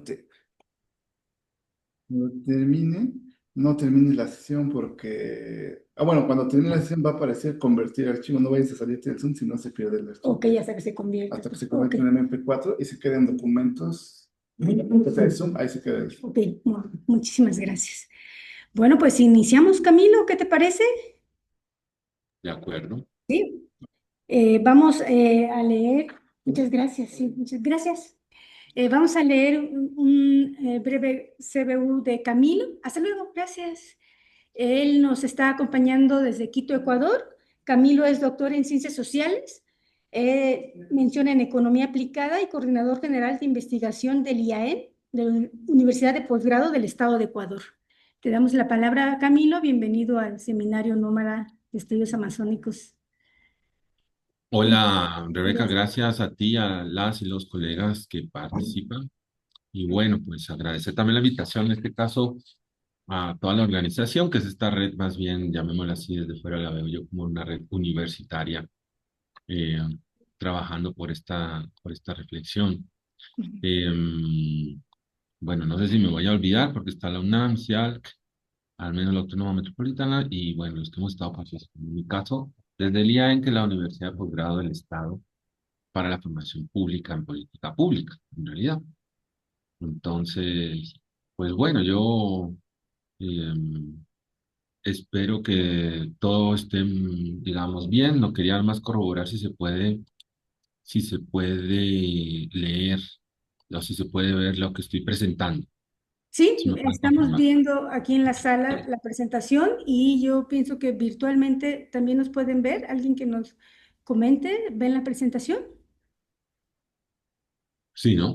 Te- Cuando termine, no termine la sesión porque... Ah, bueno, cuando termine la sesión va a aparecer convertir archivo. No vayas a salirte del Zoom si no se pierde el archivo. Ok, hasta que se convierte. Hasta que se Ok, convierta en MP4 y se queden documentos. O sea, el Zoom, ahí se queda el... ok, muchísimas gracias. Bueno, pues iniciamos, Camilo, ¿qué te parece? De acuerdo. Sí. Vamos a leer, muchas gracias, sí, muchas gracias. Vamos a leer un breve CBU de Camilo. Hasta luego, gracias. Él nos está acompañando desde Quito, Ecuador. Camilo es doctor en ciencias sociales, menciona en economía aplicada y coordinador general de investigación del IAE, de la Universidad de Posgrado del Estado de Ecuador. Te damos la palabra, Camilo. Bienvenido al Seminario Nómada de Estudios Amazónicos. Hola, Rebeca, Gracias. gracias a ti, a las y los colegas que participan. Y bueno, pues agradecer también la invitación, en este caso, a toda la organización, que es esta red, más bien, llamémosla así, desde fuera la veo yo como una red universitaria, eh, trabajando por esta reflexión. Bueno, no sé si me voy a olvidar, porque está la UNAM, CIALC, al menos la Autónoma Metropolitana, y bueno, los que hemos estado participando. En mi caso, desde el IAEN, que es la Universidad de Posgrado del Estado para la Formación Pública en Política Pública, en realidad. Entonces, pues bueno, yo eh, espero que todo esté, digamos, bien. No quería más corroborar si se puede leer o si se puede ver lo que estoy presentando. Sí, Si me pueden estamos confirmar. viendo aquí en la sala la presentación y yo pienso que virtualmente también nos pueden ver. Alguien que nos comente, ¿ven la presentación? Sí, ¿no?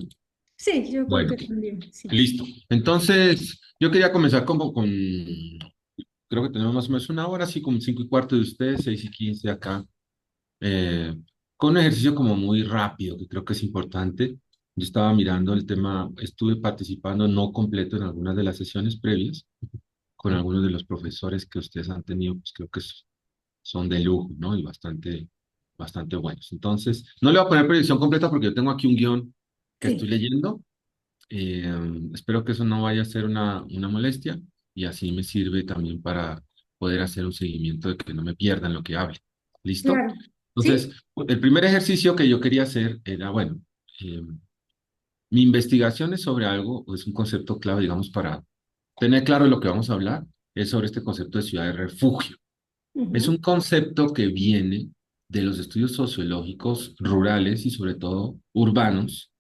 Sí, yo creo Bueno, que también, sí. listo. Entonces, yo quería comenzar como con, creo que tenemos más o menos una hora, así como 5:15 de ustedes, 6:15 acá, eh, con un ejercicio como muy rápido, que creo que es importante. Yo estaba mirando el tema, estuve participando no completo en algunas de las sesiones previas, con algunos de los profesores que ustedes han tenido, pues creo que son de lujo, ¿no? Y bastante buenos. Entonces, no le voy a poner predicción completa porque yo tengo aquí un guión que estoy Sí, leyendo. Eh, Espero que eso no vaya a ser una molestia y así me sirve también para poder hacer un seguimiento de que no me pierdan lo que hable. ¿Listo? claro. Entonces, Sí, el primer ejercicio que yo quería hacer era, bueno, eh, mi investigación es sobre algo, o es un concepto clave, digamos, para tener claro de lo que vamos a hablar, es sobre este concepto de ciudad de refugio. Es un ujú, concepto que viene de los estudios sociológicos rurales y sobre todo urbanos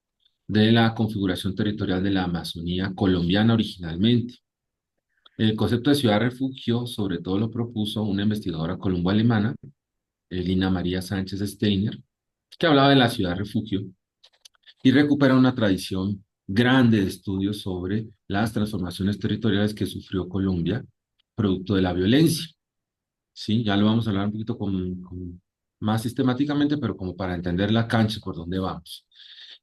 de la configuración territorial de la Amazonía colombiana originalmente. El concepto de ciudad refugio sobre todo lo propuso una investigadora colombo-alemana, Lina María Sánchez Steiner, que hablaba de la ciudad refugio y recupera una tradición grande de estudios sobre las transformaciones territoriales que sufrió Colombia producto de la violencia. Sí, ya lo vamos a hablar un poquito más sistemáticamente, pero como para entender la cancha por dónde vamos.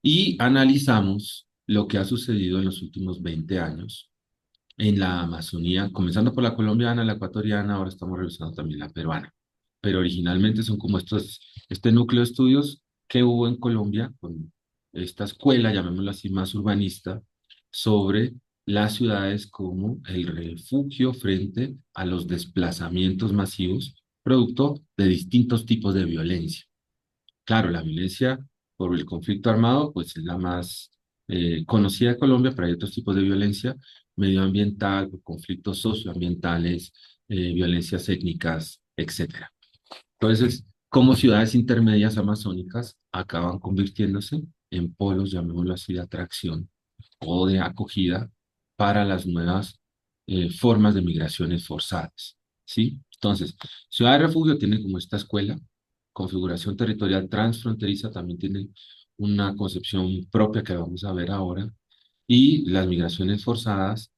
Y analizamos lo que ha sucedido en los últimos 20 años en la Amazonía, comenzando por la colombiana, la ecuatoriana, ahora estamos revisando también la peruana. Pero originalmente son como este núcleo de estudios que hubo en Colombia, con esta escuela, llamémoslo así, más urbanista, sobre las ciudades como el refugio frente a los desplazamientos masivos, producto de distintos tipos de violencia. Claro, la violencia por el conflicto armado, pues es la más conocida de Colombia, pero hay otros tipos de violencia medioambiental, conflictos socioambientales, violencias étnicas, etcétera. Entonces, como ciudades intermedias amazónicas acaban convirtiéndose en polos, llamémoslo así, de atracción o de acogida para las nuevas formas de migraciones forzadas, ¿sí? Entonces, Ciudad de Refugio tiene como esta escuela, configuración territorial transfronteriza también tiene una concepción propia que vamos a ver ahora, y las migraciones forzadas,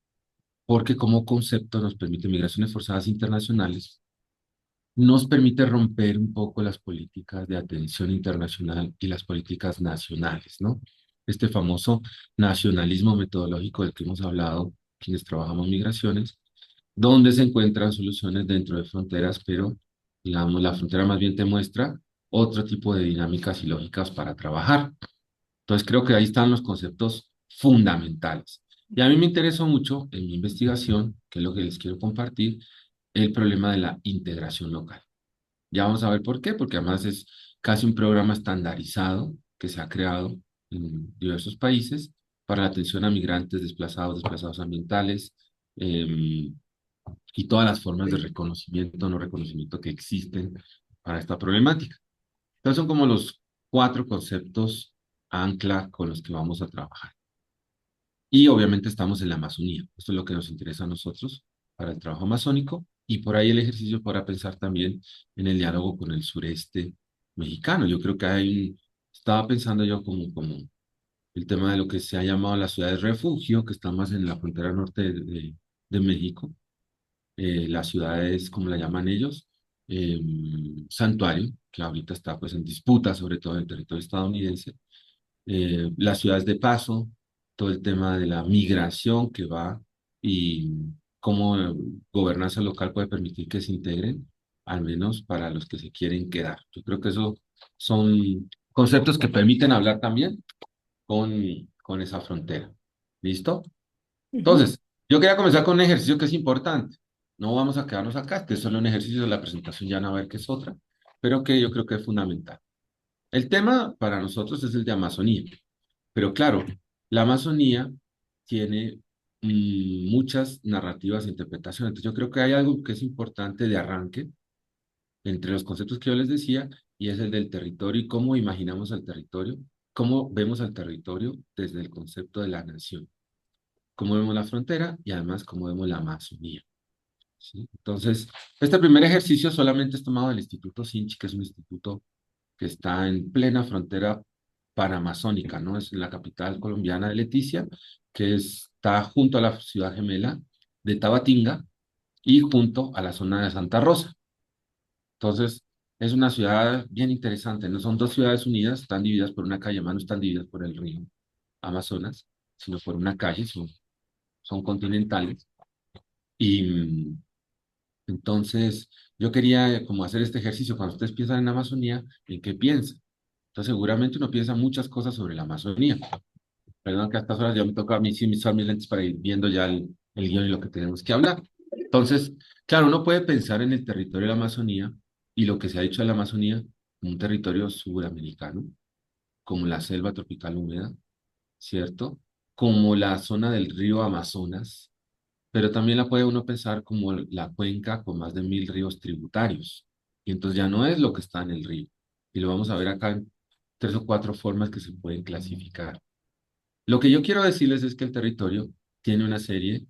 porque como concepto nos permite migraciones forzadas internacionales, nos permite romper un poco las políticas de atención internacional y las políticas nacionales, ¿no? Este famoso nacionalismo metodológico del que hemos hablado quienes trabajamos migraciones, donde se encuentran soluciones dentro de fronteras, pero digamos, la frontera más bien te muestra otro tipo de dinámicas y lógicas para trabajar. Entonces creo que ahí están los conceptos fundamentales. Y a mí me interesó mucho en mi investigación, que es lo que les quiero compartir, el problema de la integración local. Ya vamos a ver por qué, porque además es casi un programa estandarizado que se ha creado en diversos países para la atención a migrantes, desplazados, desplazados ambientales, eh, y todas las formas de reconocimiento o no reconocimiento que existen para esta problemática. Entonces son como los cuatro conceptos ancla con los que vamos a trabajar. Y obviamente estamos en la Amazonía. Esto es lo que nos interesa a nosotros para el trabajo amazónico. Y por ahí el ejercicio para pensar también en el diálogo con el sureste mexicano. Yo creo que estaba pensando yo como el tema de lo que se ha llamado las ciudades refugio, que están más en la frontera norte de México. Las ciudades, como la llaman ellos, eh, santuario, que ahorita está pues en disputa, sobre todo en el territorio estadounidense, las ciudades de paso, todo el tema de la migración que va y cómo gobernanza local puede permitir que se integren, al menos para los que se quieren quedar. Yo creo que eso son conceptos que permiten hablar también con esa frontera. ¿Listo? Ujú, Entonces, yo quería comenzar con un ejercicio que es importante. No vamos a quedarnos acá, que es solo un ejercicio de la presentación, ya van a ver que es otra, pero que yo creo que es fundamental. El tema para nosotros es el de Amazonía. Pero claro, la Amazonía tiene muchas narrativas e interpretaciones. Entonces, yo creo que hay algo que es importante de arranque entre los conceptos que yo les decía, y es el del territorio y cómo imaginamos al territorio, cómo vemos al territorio desde el concepto de la nación, cómo vemos la frontera y además cómo vemos la Amazonía. ¿Sí? Entonces, este primer ejercicio solamente es tomado del Instituto Sinchi, que es un instituto que está en plena frontera panamazónica, ¿no? Es en la capital colombiana de Leticia, que está junto a la ciudad gemela de Tabatinga y junto a la zona de Santa Rosa. Entonces, es una ciudad bien interesante, no son dos ciudades unidas, están divididas por una calle, más no están divididas por el río Amazonas, sino por una calle, son continentales. Y entonces, yo quería como hacer este ejercicio, cuando ustedes piensan en Amazonía, ¿en qué piensan? Entonces, seguramente uno piensa muchas cosas sobre la Amazonía. Perdón que a estas horas ya me toca a mí sí usar mis lentes para ir viendo ya el guión y lo que tenemos que hablar. Entonces, claro, uno puede pensar en el territorio de la Amazonía y lo que se ha dicho de la Amazonía como un territorio suramericano, como la selva tropical húmeda, ¿cierto? Como la zona del río Amazonas, pero también la puede uno pensar como la cuenca con más de 1000 ríos tributarios. Y entonces ya no es lo que está en el río. Y lo vamos a ver acá en tres o cuatro formas que se pueden clasificar. Lo que yo quiero decirles es que el territorio tiene una serie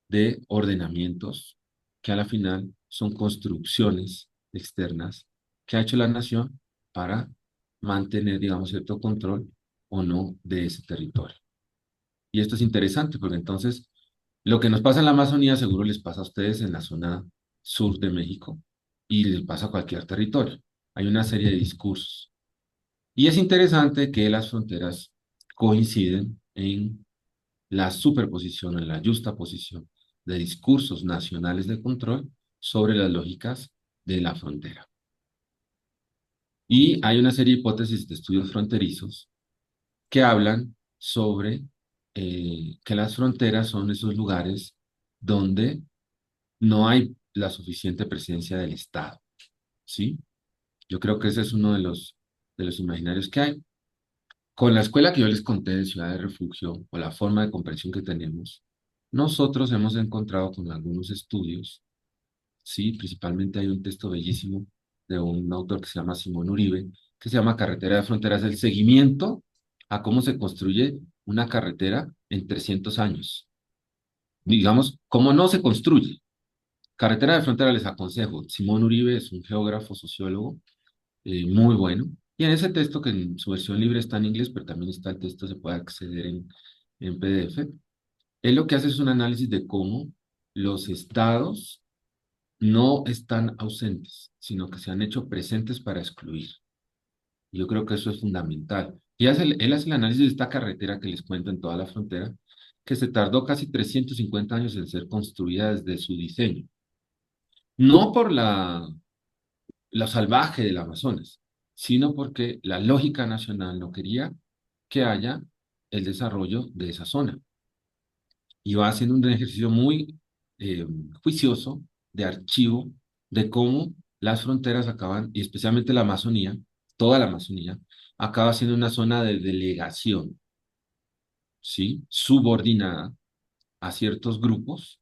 de ordenamientos que a la final son construcciones externas que ha hecho la nación para mantener, digamos, cierto control o no de ese territorio. Y esto es interesante porque entonces lo que nos pasa en la Amazonía seguro les pasa a ustedes en la zona sur de México y les pasa a cualquier territorio. Hay una serie de discursos. Y es interesante que las fronteras coinciden en la superposición, en la justaposición de discursos nacionales de control sobre las lógicas de la frontera. Y hay una serie de hipótesis de estudios fronterizos que hablan sobre que las fronteras son esos lugares donde no hay la suficiente presencia del Estado, ¿sí? Yo creo que ese es uno de los imaginarios que hay. Con la escuela que yo les conté de Ciudad de Refugio o la forma de comprensión que tenemos, nosotros hemos encontrado con algunos estudios, sí, principalmente hay un texto bellísimo de un autor que se llama Simón Uribe, que se llama Carretera de Fronteras, el seguimiento a cómo se construye una carretera en 300 años. Digamos, cómo no se construye. Carretera de Frontera les aconsejo. Simón Uribe es un geógrafo, sociólogo, muy bueno. Y en ese texto, que en su versión libre está en inglés, pero también está el texto, se puede acceder en PDF. Él lo que hace es un análisis de cómo los estados no están ausentes, sino que se han hecho presentes para excluir. Yo creo que eso es fundamental. Y él hace el análisis de esta carretera que les cuento en toda la frontera, que se tardó casi 350 años en ser construida desde su diseño. No por lo salvaje del Amazonas, sino porque la lógica nacional no quería que haya el desarrollo de esa zona. Y va haciendo un ejercicio muy eh, juicioso de archivo de cómo las fronteras acaban, y especialmente la Amazonía, toda la Amazonía, acaba siendo una zona de delegación, ¿sí? Subordinada a ciertos grupos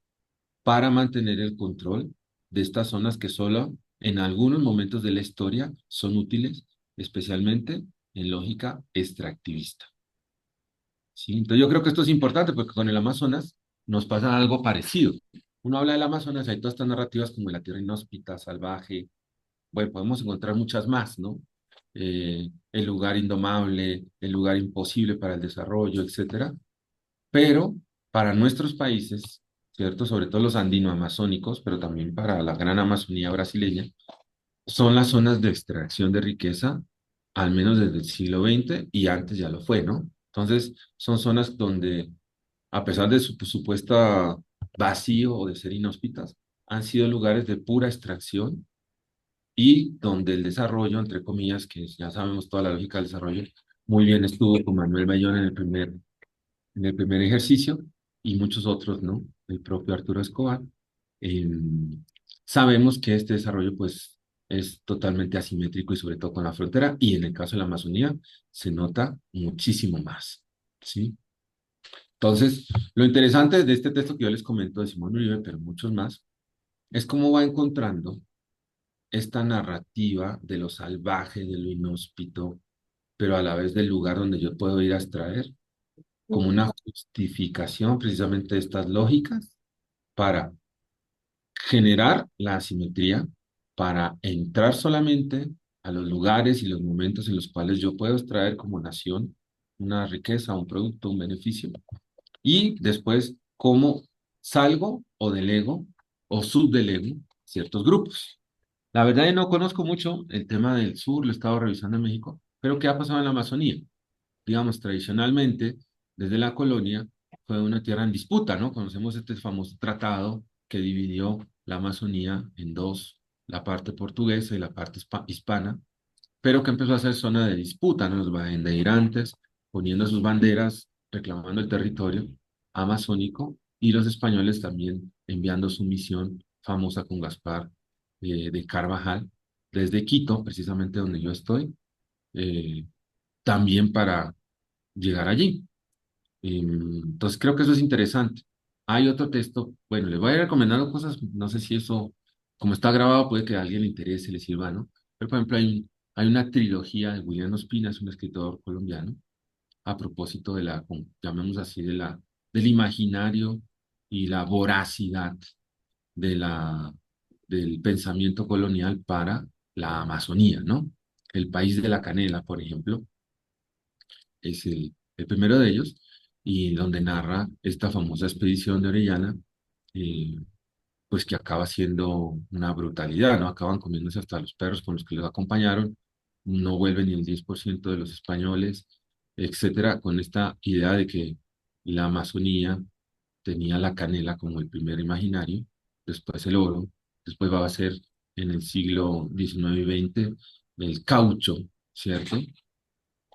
para mantener el control de estas zonas que solo en algunos momentos de la historia son útiles, especialmente en lógica extractivista. ¿Sí? Entonces yo creo que esto es importante porque con el Amazonas nos pasa algo parecido. Uno habla del Amazonas y hay todas estas narrativas como la tierra inhóspita, salvaje, bueno, podemos encontrar muchas más, ¿no? El lugar indomable, el lugar imposible para el desarrollo, etcétera. Pero para nuestros países, ¿cierto? Sobre todo los andino-amazónicos, pero también para la gran Amazonía brasileña, son las zonas de extracción de riqueza, al menos desde el siglo XX y antes ya lo fue, ¿no? Entonces, son zonas donde, a pesar de su supuesta vacío o de ser inhóspitas, han sido lugares de pura extracción y donde el desarrollo, entre comillas, que ya sabemos toda la lógica del desarrollo, muy bien estuvo con Manuel Bayón en el primer ejercicio y muchos otros, ¿no? El propio Arturo Escobar. Sabemos que este desarrollo, pues, es totalmente asimétrico y sobre todo con la frontera y en el caso de la Amazonía se nota muchísimo más, ¿sí? Entonces, lo interesante de este texto que yo les comento de Simón Uribe, pero muchos más, es cómo va encontrando esta narrativa de lo salvaje, de lo inhóspito, pero a la vez del lugar donde yo puedo ir a extraer como una justificación precisamente de estas lógicas para generar la asimetría, para entrar solamente a los lugares y los momentos en los cuales yo puedo extraer como nación una riqueza, un producto, un beneficio, y después cómo salgo o delego o subdelego ciertos grupos. La verdad yo no conozco mucho el tema del sur, lo he estado revisando en México, pero ¿qué ha pasado en la Amazonía? Digamos, tradicionalmente, desde la colonia, fue una tierra en disputa, ¿no? Conocemos este famoso tratado que dividió la Amazonía en dos, la parte portuguesa y la parte hispana, pero que empezó a ser zona de disputa, ¿no? Los bandeirantes poniendo sus banderas, reclamando el territorio amazónico, y los españoles también enviando su misión famosa con Gaspar de Carvajal desde Quito, precisamente donde yo estoy, eh, también para llegar allí. Entonces creo que eso es interesante. Hay otro texto, bueno, les voy a ir recomendando cosas, no sé si eso, como está grabado, puede que a alguien le interese, le sirva, ¿no? Pero por ejemplo, hay una trilogía de William Ospina, es un escritor colombiano, a propósito de la, llamemos así, del imaginario y la voracidad de del pensamiento colonial para la Amazonía, ¿no? El país de la canela, por ejemplo, es el primero de ellos, y donde narra esta famosa expedición de Orellana, eh, pues que acaba siendo una brutalidad, ¿no? Acaban comiéndose hasta los perros con los que los acompañaron, no vuelve ni el 10% de los españoles, etcétera, con esta idea de que la Amazonía tenía la canela como el primer imaginario, después el oro, después va a ser en el siglo XIX y XX el caucho, ¿cierto?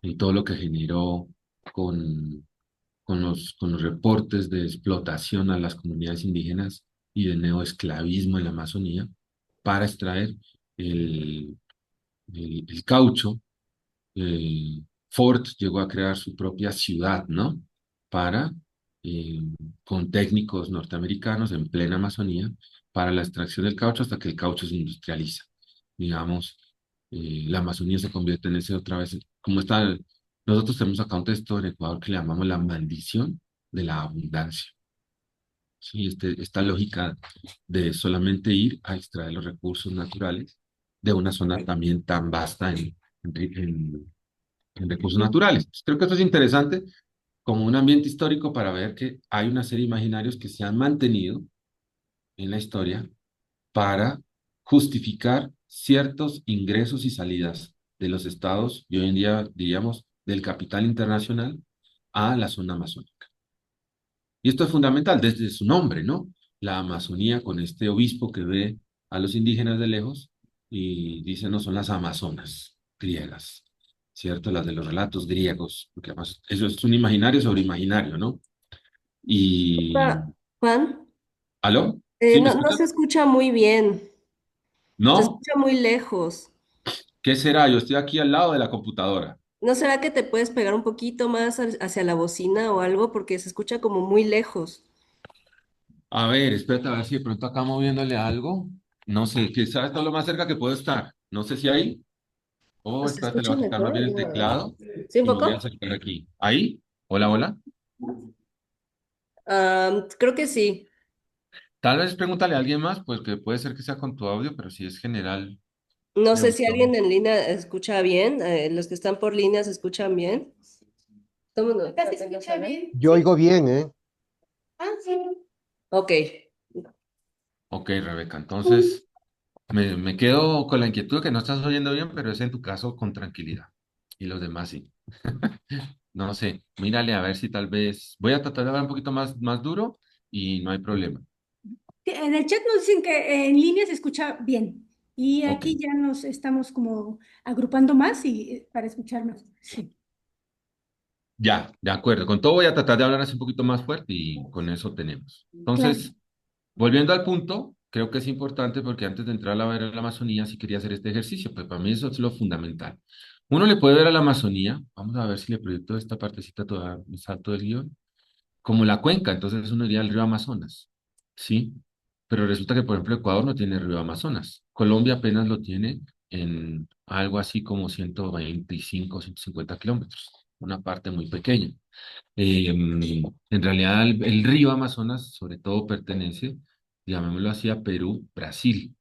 Y todo lo que generó con, con los reportes de explotación a las comunidades indígenas y de neoesclavismo en la Amazonía para extraer el, el caucho. Ford llegó a crear su propia ciudad, ¿no? Para, eh, con técnicos norteamericanos en plena Amazonía, para la extracción del caucho hasta que el caucho se industrializa. Digamos, la Amazonía se convierte en ese otra vez, como está, nosotros tenemos acá un texto en Ecuador que le llamamos la maldición de la abundancia. Sí, esta lógica de solamente ir a extraer los recursos naturales de una zona también tan vasta en recursos naturales. Pues creo que esto es interesante como un ambiente histórico para ver que hay una serie de imaginarios que se han mantenido en la historia para justificar ciertos ingresos y salidas de los estados, y hoy en día diríamos del capital internacional, a la zona amazónica. Y esto es fundamental desde su nombre, ¿no? La Amazonía con este obispo que ve a los indígenas de lejos y dice, no son las amazonas griegas, ¿cierto? Las de los relatos griegos, porque además eso es un imaginario sobre imaginario, ¿no? Y... Pa- Juan, ¿Aló? ¿Sí me no escuchas? se escucha muy bien, se ¿No? escucha muy lejos. ¿Qué será? Yo estoy aquí al lado de la computadora. ¿No será que te puedes pegar un poquito más hacia la bocina o algo? Porque se escucha como muy lejos. A ver, espérate a ver si de pronto acá moviéndole algo. No sé, quizás esto es lo más cerca que puedo estar. No sé si ahí. Oh, ¿Se espérate, le voy escucha a quitar más mejor? bien el No. teclado ¿Sí, un y me voy a poco? acercar aquí. ¿Ahí? Hola, hola. Creo que sí. Tal vez pregúntale a alguien más, pues que puede ser que sea con tu audio, pero si es general, No de sé si pronto. alguien en línea escucha bien. Los que están por línea se escuchan bien. Acá se escucha bien, Yo sí. oigo bien, ¿eh? Ah, sí. Ok. Ok, Rebeca, entonces me quedo con la inquietud de que no estás oyendo bien, pero es en tu caso con tranquilidad. Y los demás sí. No sé, mírale a ver si tal vez voy a tratar de hablar un poquito más duro y no hay problema. En el chat nos dicen que en línea se escucha bien. Y Ok, aquí ya nos estamos como agrupando más y para escuchar mejor. Sí, ya, de acuerdo. Con todo voy a tratar de hablar así un poquito más fuerte y con eso tenemos. claro. Entonces, volviendo al punto, creo que es importante porque antes de entrar a ver a la Amazonía sí quería hacer este ejercicio, pues para mí eso es lo fundamental. Uno le puede ver a la Amazonía, vamos a ver si le proyecto esta partecita toda, me salto del guión, como la cuenca, entonces uno diría el río Amazonas, ¿sí? Pero resulta que, por ejemplo, Ecuador no tiene río Amazonas. Colombia apenas lo tiene en algo así como 125, 150 kilómetros, una parte muy pequeña. En realidad, el río Amazonas, sobre todo, pertenece, llamémoslo así, a Perú, Brasil.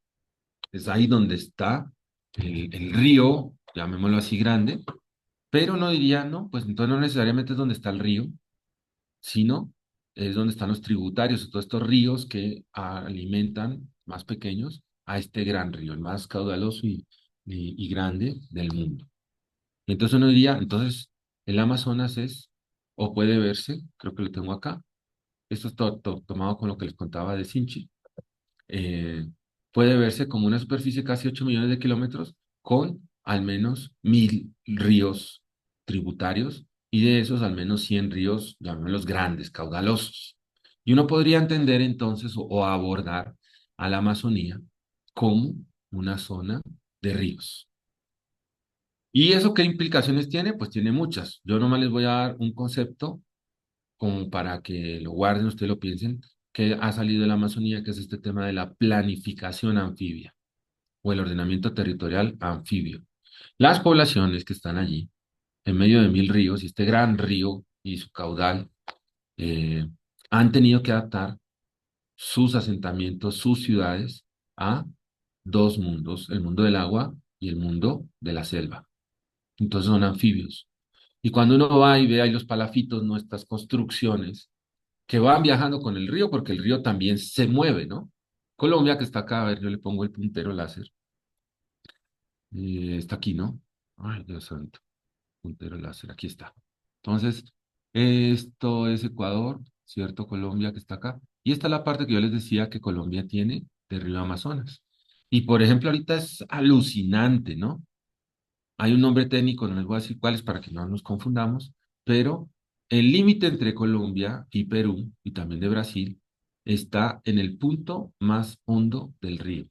Es ahí donde está el río, llamémoslo así, grande, pero no diría, no, pues entonces no necesariamente es donde está el río, sino es donde están los tributarios, todos estos ríos que alimentan más pequeños a este gran río, el más caudaloso y grande del mundo. Y entonces uno diría, entonces el Amazonas es, o puede verse, creo que lo tengo acá, esto es tomado con lo que les contaba de Sinchi, eh, puede verse como una superficie de casi 8 millones de kilómetros con al menos 1.000 ríos tributarios y de esos al menos 100 ríos, llamémoslos grandes, caudalosos. Y uno podría entender entonces o abordar a la Amazonía como una zona de ríos. ¿Y eso qué implicaciones tiene? Pues tiene muchas. Yo nomás les voy a dar un concepto como para que lo guarden, ustedes lo piensen, que ha salido de la Amazonía, que es este tema de la planificación anfibia o el ordenamiento territorial anfibio. Las poblaciones que están allí, en medio de 1.000 ríos, y este gran río y su caudal, eh, han tenido que adaptar sus asentamientos, sus ciudades, a dos mundos, el mundo del agua y el mundo de la selva. Entonces son anfibios. Y cuando uno va y ve ahí los palafitos, nuestras construcciones, que van viajando con el río, porque el río también se mueve, ¿no? Colombia, que está acá, a ver, yo le pongo el puntero láser. Está aquí, ¿no? Ay, Dios santo, puntero láser, aquí está. Entonces, esto es Ecuador, ¿cierto? Colombia, que está acá. Y esta es la parte que yo les decía que Colombia tiene de río Amazonas. Y, por ejemplo, ahorita es alucinante, ¿no? Hay un nombre técnico, no les voy a decir cuál es para que no nos confundamos, pero el límite entre Colombia y Perú, y también de Brasil, está en el punto más hondo del río.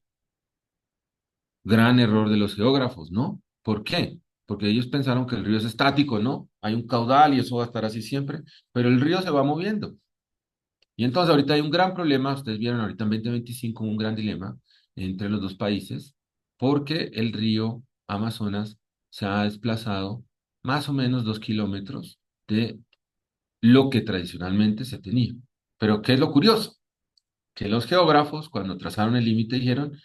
Gran error de los geógrafos, ¿no? ¿Por qué? Porque ellos pensaron que el río es estático, ¿no? Hay un caudal y eso va a estar así siempre, pero el río se va moviendo. Y entonces ahorita hay un gran problema, ustedes vieron ahorita en 2025 un gran dilema entre los dos países, porque el río Amazonas se ha desplazado más o menos 2 kilómetros de lo que tradicionalmente se tenía. Pero ¿qué es lo curioso? Que los geógrafos, cuando trazaron el límite, dijeron,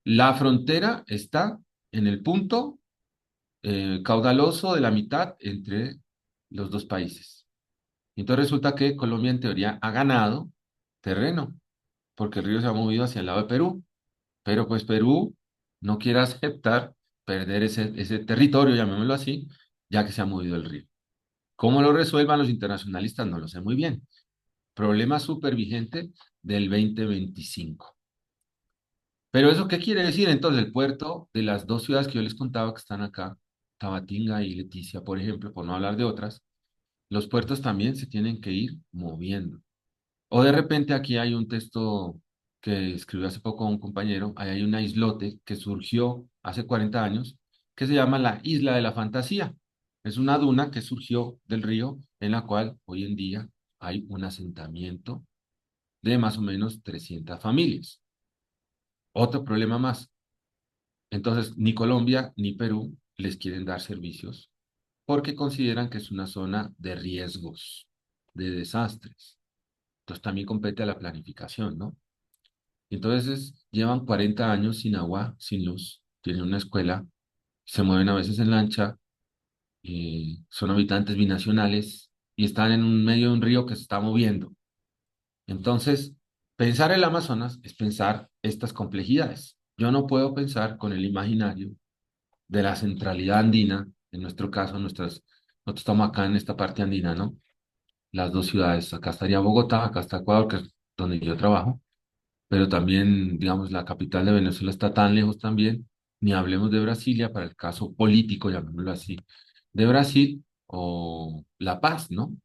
la frontera está en el punto caudaloso de la mitad entre los dos países. Y entonces resulta que Colombia en teoría ha ganado terreno porque el río se ha movido hacia el lado de Perú, pero pues Perú no quiere aceptar perder ese territorio, llamémoslo así, ya que se ha movido el río. ¿Cómo lo resuelvan los internacionalistas? No lo sé muy bien. Problema súper vigente del 2025. Pero ¿eso qué quiere decir? Entonces, el puerto de las dos ciudades que yo les contaba que están acá, Tabatinga y Leticia, por ejemplo, por no hablar de otras, los puertos también se tienen que ir moviendo. O de repente aquí hay un texto que escribió hace poco un compañero, ahí hay una islote que surgió hace 40 años, que se llama la Isla de la Fantasía. Es una duna que surgió del río en la cual hoy en día hay un asentamiento de más o menos 300 familias. Otro problema más. Entonces, ni Colombia ni Perú les quieren dar servicios porque consideran que es una zona de riesgos, de desastres. Entonces también compete a la planificación, ¿no? Entonces llevan 40 años sin agua, sin luz, tienen una escuela, se mueven a veces en lancha, son habitantes binacionales y están en un medio de un río que se está moviendo. Entonces, pensar el Amazonas es pensar estas complejidades. Yo no puedo pensar con el imaginario de la centralidad andina, en nuestro caso, nosotros estamos acá en esta parte andina, ¿no? Las dos ciudades, acá estaría Bogotá, acá está Ecuador, que es donde yo trabajo, pero también, digamos, la capital de Venezuela está tan lejos también, ni hablemos de Brasilia, para el caso político, llamémoslo así, de Brasil o La Paz, ¿no?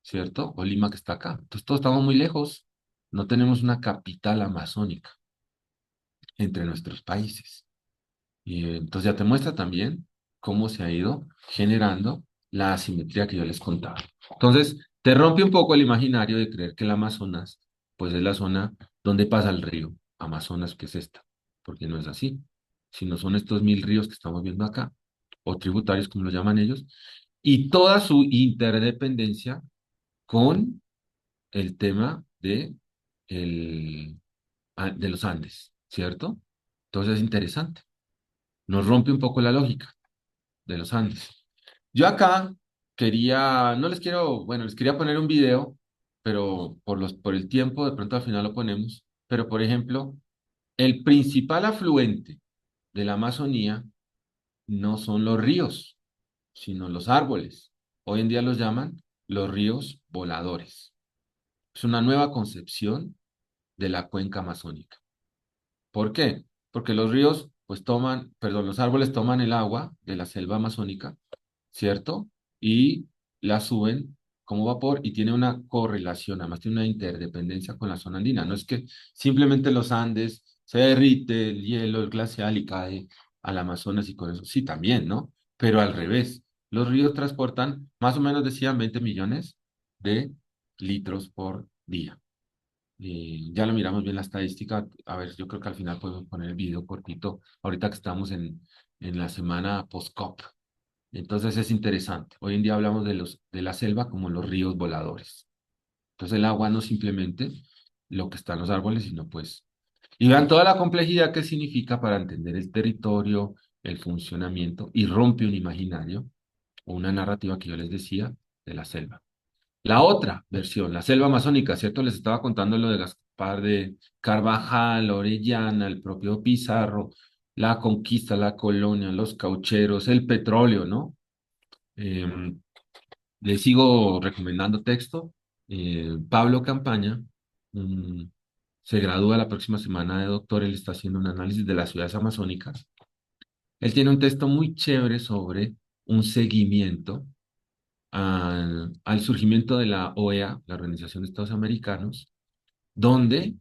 ¿Cierto? O Lima que está acá. Entonces todos estamos muy lejos, no tenemos una capital amazónica entre nuestros países. Y entonces ya te muestra también cómo se ha ido generando la asimetría que yo les contaba. Entonces, te rompe un poco el imaginario de creer que el Amazonas, pues es la zona donde pasa el río Amazonas, que es esta, porque no es así, sino son estos 1000 ríos que estamos viendo acá, o tributarios, como lo llaman ellos, y toda su interdependencia con el tema de los Andes, ¿cierto? Entonces es interesante, nos rompe un poco la lógica de los Andes. Yo acá quería, no les quiero, bueno, les quería poner un video, pero por el tiempo, de pronto al final lo ponemos. Pero, por ejemplo, el principal afluente de la Amazonía no son los ríos, sino los árboles. Hoy en día los llaman los ríos voladores. Es una nueva concepción de la cuenca amazónica. ¿Por qué? Porque los ríos, pues toman, perdón, los árboles toman el agua de la selva amazónica, ¿cierto? Y la suben como vapor y tiene una correlación, además tiene una interdependencia con la zona andina. No es que simplemente los Andes se derrite el hielo, el glacial y cae al Amazonas y con eso, sí, también, ¿no? Pero al revés, los ríos transportan más o menos, decían, 20 millones de litros por día. Ya lo miramos bien la estadística. A ver, yo creo que al final podemos poner el video cortito, ahorita que estamos en la semana post-COP. Entonces es interesante. Hoy en día hablamos de la selva como los ríos voladores. Entonces el agua no simplemente lo que está en los árboles, sino pues... Y vean toda la complejidad que significa para entender el territorio, el funcionamiento, y rompe un imaginario o una narrativa que yo les decía de la selva. La otra versión, la selva amazónica, ¿cierto? Les estaba contando lo de Gaspar de Carvajal, Orellana, el propio Pizarro, la conquista, la colonia, los caucheros, el petróleo, ¿no? Eh, Les sigo recomendando texto. Pablo Campaña mm, se gradúa la próxima semana de doctor. Él está haciendo un análisis de las ciudades amazónicas. Él tiene un texto muy chévere sobre un seguimiento al surgimiento de la OEA, la Organización de Estados Americanos, donde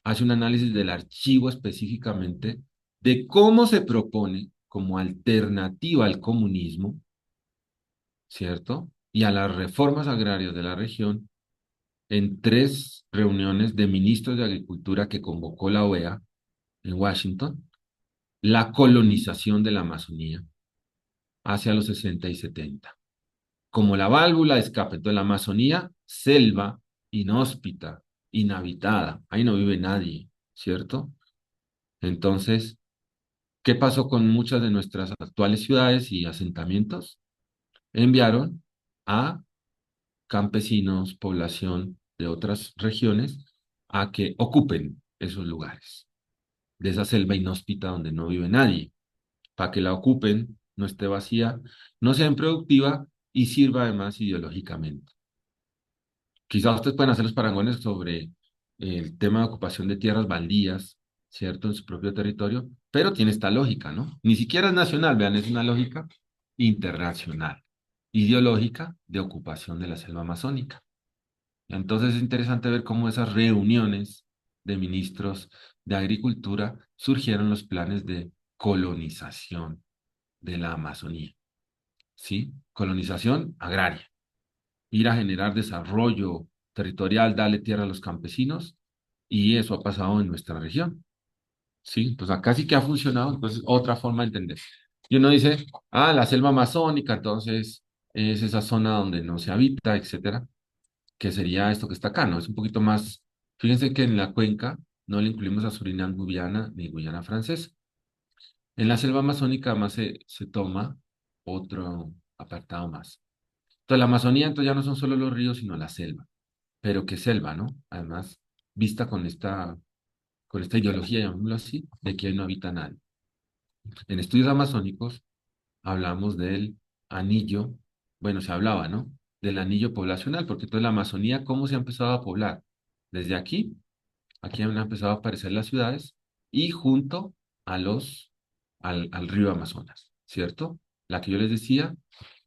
hace un análisis del archivo específicamente de cómo se propone como alternativa al comunismo, ¿cierto? Y a las reformas agrarias de la región en 3 reuniones de ministros de Agricultura que convocó la OEA en Washington, la colonización de la Amazonía hacia los 60 y 70 como la válvula de escape. Entonces, la Amazonía, selva inhóspita, inhabitada, ahí no vive nadie, ¿cierto? Entonces, ¿qué pasó con muchas de nuestras actuales ciudades y asentamientos? Enviaron a campesinos, población de otras regiones, a que ocupen esos lugares, de esa selva inhóspita donde no vive nadie, para que la ocupen, no esté vacía, no sea improductiva y sirva además ideológicamente. Quizás ustedes pueden hacer los parangones sobre el tema de ocupación de tierras baldías, ¿cierto? En su propio territorio, pero tiene esta lógica, ¿no? Ni siquiera es nacional, vean, es una lógica internacional, ideológica de ocupación de la selva amazónica. Entonces es interesante ver cómo esas reuniones de ministros de Agricultura surgieron los planes de colonización de la Amazonía, ¿sí? Colonización agraria, ir a generar desarrollo territorial, darle tierra a los campesinos, y eso ha pasado en nuestra región, ¿sí? Pues acá sí que ha funcionado, entonces otra forma de entender. Y uno dice, ah, la selva amazónica, entonces es esa zona donde no se habita, etcétera, que sería esto que está acá, ¿no? Es un poquito más, fíjense que en la cuenca no le incluimos a Surinam, Guyana ni Guyana Francesa. En la selva amazónica más se toma otro apartado más. Entonces la Amazonía entonces ya no son solo los ríos, sino la selva. Pero qué selva, ¿no? Además, vista con esta ideología, llamémoslo así, de que ahí no habita nadie. En estudios amazónicos hablamos del anillo, bueno, se hablaba, ¿no? Del anillo poblacional, porque toda la Amazonía, ¿cómo se ha empezado a poblar? Desde aquí han empezado a aparecer las ciudades y junto a al río Amazonas, ¿cierto? La que yo les decía,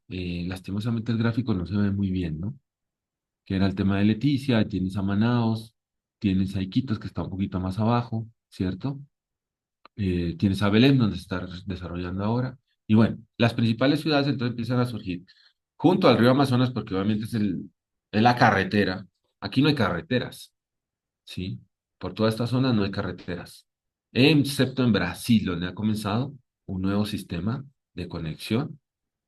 lastimosamente el gráfico no se ve muy bien, ¿no? Que era el tema de Leticia, tienes a Manaos, tienes a Iquitos, que está un poquito más abajo, ¿cierto? Tienes a Belém, donde se está desarrollando ahora. Y bueno, las principales ciudades entonces empiezan a surgir junto al río Amazonas, porque obviamente es la carretera. Aquí no hay carreteras, ¿sí? Por toda esta zona no hay carreteras. Excepto en Brasil, donde ha comenzado un nuevo sistema de conexión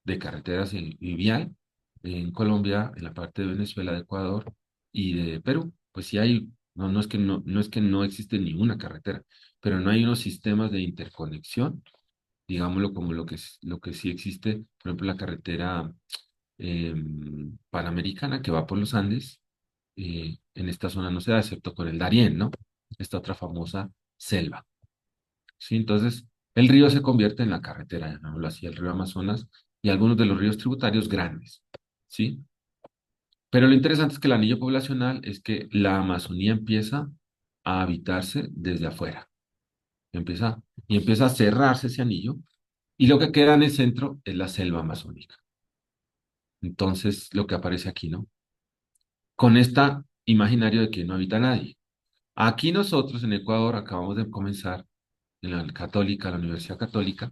de carreteras y vial. En Colombia, en la parte de Venezuela, de Ecuador y de Perú, pues sí hay, no es que no es que no existe ninguna carretera, pero no hay unos sistemas de interconexión, digámoslo como lo que sí existe, por ejemplo, la carretera panamericana que va por los Andes, en esta zona no se da, excepto con el Darién, ¿no? Esta otra famosa selva. ¿Sí? Entonces, el río se convierte en la carretera, llamémoslo así, el río Amazonas y algunos de los ríos tributarios grandes, ¿sí? Pero lo interesante es que el anillo poblacional es que la Amazonía empieza a habitarse desde afuera, empieza a cerrarse ese anillo y lo que queda en el centro es la selva amazónica. Entonces, lo que aparece aquí, ¿no? Con esta imaginario de que no habita nadie. Aquí nosotros en Ecuador acabamos de comenzar en la Católica, la Universidad Católica,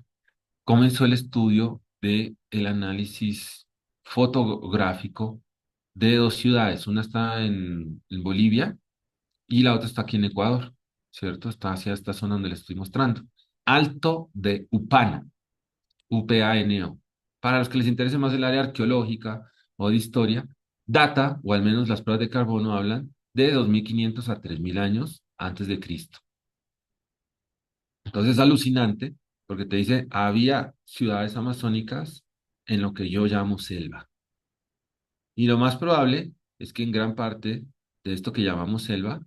comenzó el estudio de el análisis fotográfico de dos ciudades. Una está en Bolivia y la otra está aquí en Ecuador, ¿cierto? Está hacia esta zona donde les estoy mostrando. Alto de Upano, UPANO. Para los que les interese más el área arqueológica o de historia, data, o al menos las pruebas de carbono hablan de 2500 a 3000 años antes de Cristo. Entonces es alucinante porque te dice, había ciudades amazónicas en lo que yo llamo selva. Y lo más probable es que en gran parte de esto que llamamos selva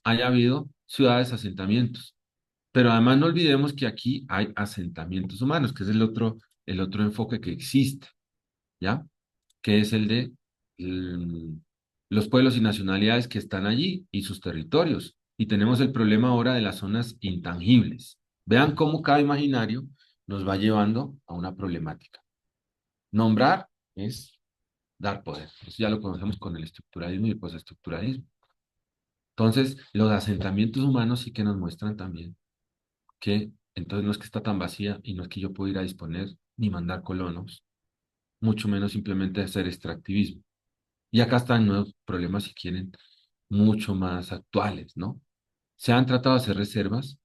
haya habido ciudades, asentamientos. Pero además no olvidemos que aquí hay asentamientos humanos, que es el otro enfoque que existe, ¿ya? Que es el de mm, los pueblos y nacionalidades que están allí y sus territorios. Y tenemos el problema ahora de las zonas intangibles. Vean cómo cada imaginario nos va llevando a una problemática. Nombrar es dar poder. Eso ya lo conocemos con el estructuralismo y el postestructuralismo. Entonces, los asentamientos humanos sí que nos muestran también que entonces no es que está tan vacía y no es que yo pueda ir a disponer ni mandar colonos, mucho menos simplemente hacer extractivismo. Y acá están nuevos problemas, si quieren, mucho más actuales, ¿no? Se han tratado de hacer reservas,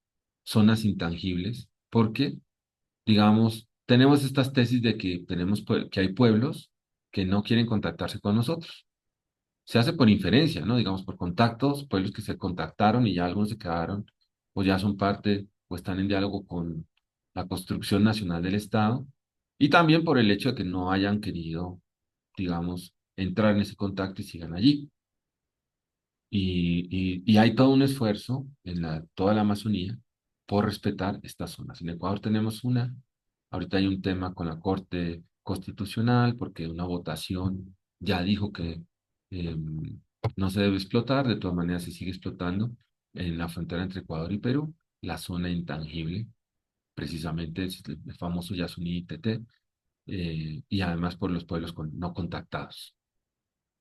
zonas intangibles, porque, digamos, tenemos estas tesis de que que hay pueblos que no quieren contactarse con nosotros. Se hace por inferencia, ¿no? Digamos, por contactos, pueblos que se contactaron y ya algunos se quedaron, o ya son parte, o están en diálogo con la construcción nacional del Estado, y también por el hecho de que no hayan querido, digamos, entrar en ese contacto y sigan allí. Y hay todo un esfuerzo en toda la Amazonía por respetar estas zonas. En Ecuador tenemos una, ahorita hay un tema con la Corte Constitucional porque una votación ya dijo que no se debe explotar, de todas maneras se sigue explotando en la frontera entre Ecuador y Perú, la zona intangible, precisamente es el famoso Yasuní Tete, y además por los pueblos no contactados.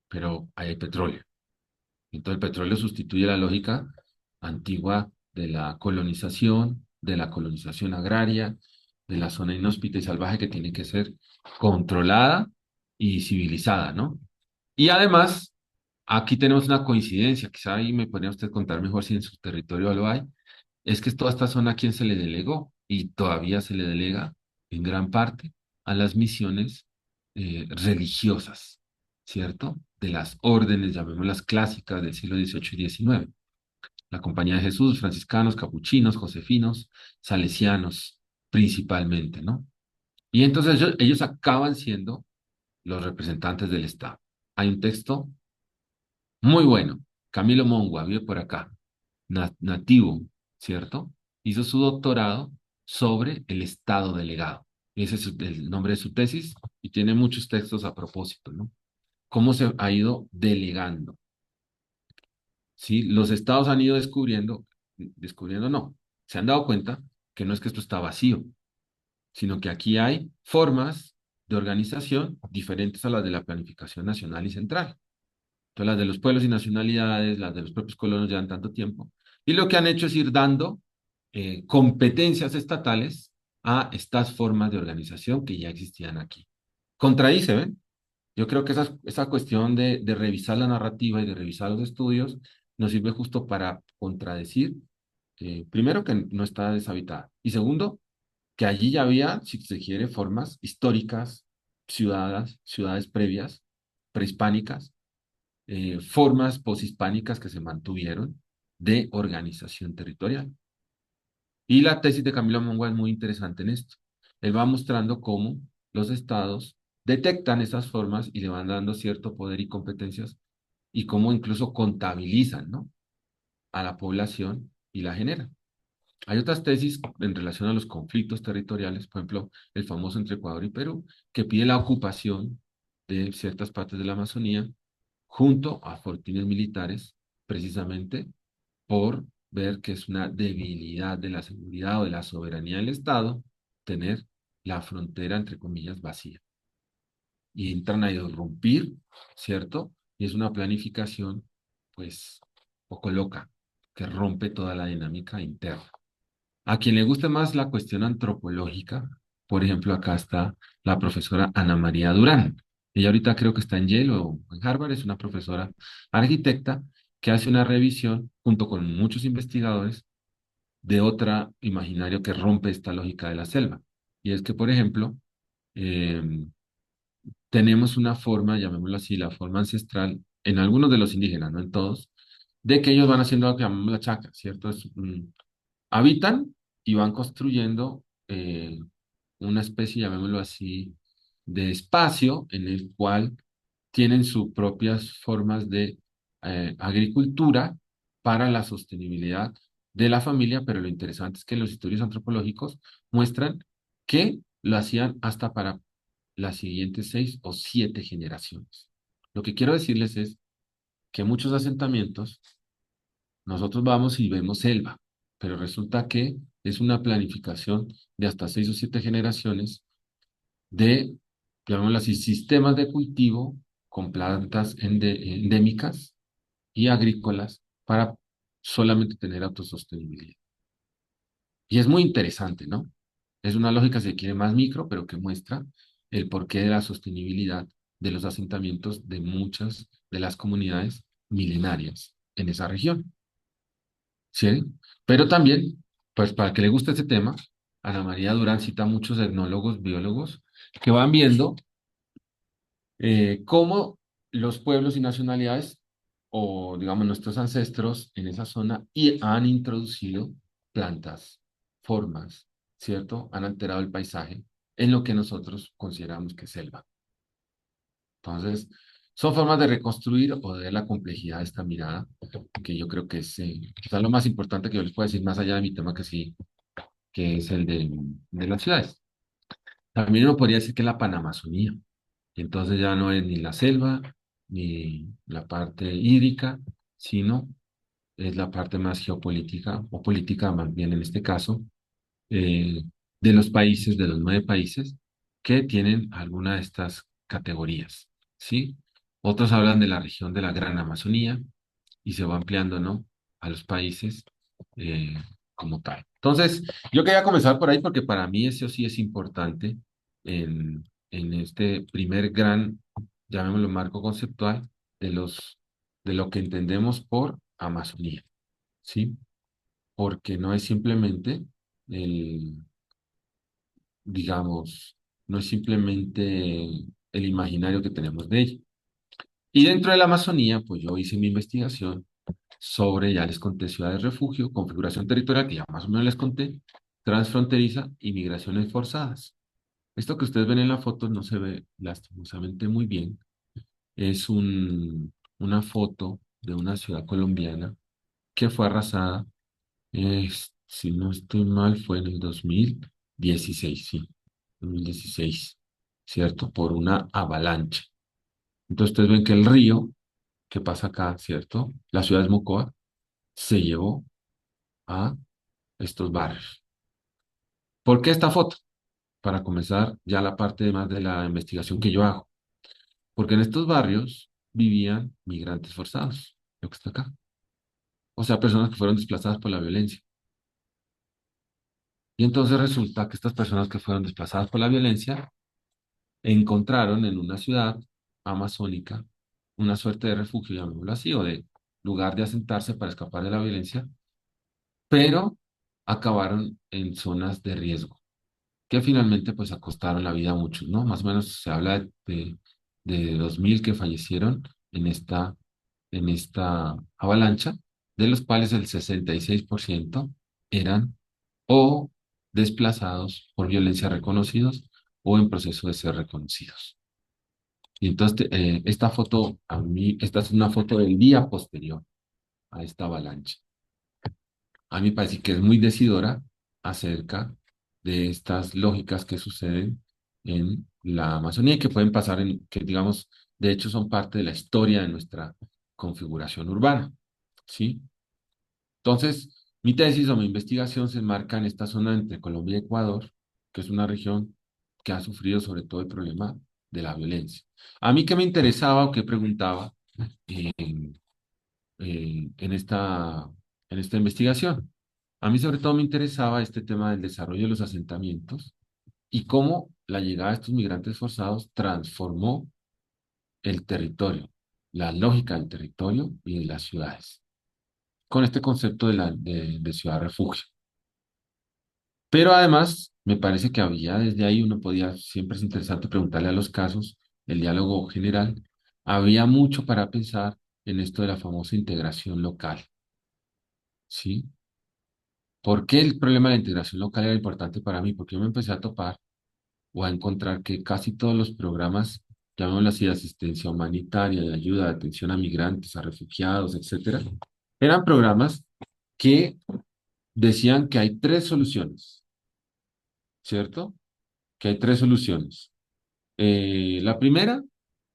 Pero ahí hay petróleo. Entonces el petróleo sustituye la lógica antigua de la colonización agraria, de la zona inhóspita y salvaje que tiene que ser controlada y civilizada, ¿no? Y además, aquí tenemos una coincidencia, quizá ahí me podría usted contar mejor si en su territorio lo hay, es que toda esta zona a quien se le delegó y todavía se le delega en gran parte a las misiones religiosas, ¿cierto? De las órdenes, llamémoslas clásicas del siglo XVIII y XIX. La Compañía de Jesús, franciscanos, capuchinos, josefinos, salesianos, principalmente, ¿no? Y entonces ellos acaban siendo los representantes del Estado. Hay un texto muy bueno. Camilo Mongua, vive por acá, nativo, ¿cierto? Hizo su doctorado sobre el Estado delegado. Ese es el nombre de su tesis y tiene muchos textos a propósito, ¿no? Cómo se ha ido delegando, ¿sí? Los estados han ido descubriendo no, se han dado cuenta que no es que esto está vacío, sino que aquí hay formas de organización diferentes a las de la planificación nacional y central. Entonces, las de los pueblos y nacionalidades, las de los propios colonos llevan tanto tiempo. Y lo que han hecho es ir dando competencias estatales a estas formas de organización que ya existían aquí. Contradice, ¿ven? Yo creo que esa cuestión de revisar la narrativa y de revisar los estudios nos sirve justo para contradecir, primero, que no está deshabitada, y segundo, que allí ya había, si se quiere, formas históricas, ciudades previas, prehispánicas, formas poshispánicas que se mantuvieron de organización territorial. Y la tesis de Camilo Mongo es muy interesante en esto. Él va mostrando cómo los estados detectan esas formas y le van dando cierto poder y competencias y cómo incluso contabilizan, ¿no?, a la población y la generan. Hay otras tesis en relación a los conflictos territoriales, por ejemplo, el famoso entre Ecuador y Perú, que pide la ocupación de ciertas partes de la Amazonía junto a fortines militares, precisamente por ver que es una debilidad de la seguridad o de la soberanía del Estado tener la frontera, entre comillas, vacía. Y entran a irrumpir, ¿cierto? Y es una planificación, pues, poco loca, que rompe toda la dinámica interna. A quien le guste más la cuestión antropológica, por ejemplo, acá está la profesora Ana María Durán. Ella ahorita creo que está en Yale o en Harvard, es una profesora arquitecta que hace una revisión junto con muchos investigadores de otra imaginario que rompe esta lógica de la selva. Y es que, por ejemplo, eh, tenemos una forma, llamémoslo así, la forma ancestral, en algunos de los indígenas, no en todos, de que ellos van haciendo lo que llamamos la chacra, ¿cierto? Habitan y van construyendo una especie, llamémoslo así, de espacio en el cual tienen sus propias formas de agricultura para la sostenibilidad de la familia, pero lo interesante es que los estudios antropológicos muestran que lo hacían hasta para las siguientes 6 o 7 generaciones. Lo que quiero decirles es que muchos asentamientos nosotros vamos y vemos selva, pero resulta que es una planificación de hasta 6 o 7 generaciones de, llamémoslo así, sistemas de cultivo con plantas endémicas y agrícolas para solamente tener autosostenibilidad. Y es muy interesante, ¿no? Es una lógica, si se quiere, más micro, pero que muestra el porqué de la sostenibilidad de los asentamientos de muchas de las comunidades milenarias en esa región. ¿Sí? Pero también, pues para que le guste este tema, Ana María Durán cita a muchos etnólogos, biólogos, que van viendo cómo los pueblos y nacionalidades, o digamos nuestros ancestros en esa zona, y han introducido plantas, formas, ¿cierto? Han alterado el paisaje en lo que nosotros consideramos que es selva. Entonces, son formas de reconstruir o de ver la complejidad de esta mirada, que yo creo que es quizás lo más importante que yo les puedo decir, más allá de mi tema que sí, que es el de las ciudades. También uno podría decir que la Panamazonía, y entonces ya no es ni la selva, ni la parte hídrica, sino es la parte más geopolítica, o política más bien en este caso, eh, de los países, de los 9 países, que tienen alguna de estas categorías, ¿sí? Otros hablan de la región de la Gran Amazonía y se va ampliando, ¿no? A los países eh, como tal. Entonces, yo quería comenzar por ahí porque para mí eso sí es importante en este primer gran, llamémoslo marco conceptual, de de lo que entendemos por Amazonía, ¿sí? Porque no es simplemente el, digamos, no es simplemente el imaginario que tenemos de ella. Y dentro de la Amazonía, pues yo hice mi investigación sobre, ya les conté, ciudades refugio, configuración territorial, que ya más o menos les conté, transfronteriza y migraciones forzadas. Esto que ustedes ven en la foto no se ve lastimosamente muy bien. Es una foto de una ciudad colombiana que fue arrasada, si no estoy mal, fue en el 2016, sí, 2016, ¿cierto? Por una avalancha. Entonces ustedes ven que el río que pasa acá, ¿cierto? La ciudad de Mocoa se llevó a estos barrios. ¿Por qué esta foto? Para comenzar ya la parte más de la investigación que yo hago. Porque en estos barrios vivían migrantes forzados, lo que está acá. O sea, personas que fueron desplazadas por la violencia. Y entonces resulta que estas personas que fueron desplazadas por la violencia encontraron en una ciudad amazónica una suerte de refugio, llamémoslo así, o de lugar de asentarse para escapar de la violencia, pero acabaron en zonas de riesgo, que finalmente pues acostaron la vida a muchos, ¿no? Más o menos se habla de 2000 que fallecieron en esta avalancha, de los cuales el 66% eran o desplazados por violencia reconocidos o en proceso de ser reconocidos. Y entonces, esta foto, esta es una foto del día posterior a esta avalancha. A mí me parece que es muy decidora acerca de estas lógicas que suceden en la Amazonía y que pueden pasar que digamos, de hecho son parte de la historia de nuestra configuración urbana, ¿sí? Entonces, mi tesis o mi investigación se enmarca en esta zona entre Colombia y Ecuador, que es una región que ha sufrido sobre todo el problema de la violencia. A mí que me interesaba o que preguntaba en, en en esta investigación. A mí sobre todo me interesaba este tema del desarrollo de los asentamientos y cómo la llegada de estos migrantes forzados transformó el territorio, la lógica del territorio y de las ciudades, con este concepto de ciudad refugio. Pero además, me parece que había desde ahí, uno podía, siempre es interesante preguntarle a los casos, el diálogo general, había mucho para pensar en esto de la famosa integración local, ¿sí? ¿Por qué el problema de la integración local era importante para mí? Porque yo me empecé a topar o a encontrar que casi todos los programas, llamémoslo así, de asistencia humanitaria, de ayuda, de atención a migrantes, a refugiados, etcétera, eran programas que decían que hay tres soluciones, ¿cierto? Que hay tres soluciones. La primera,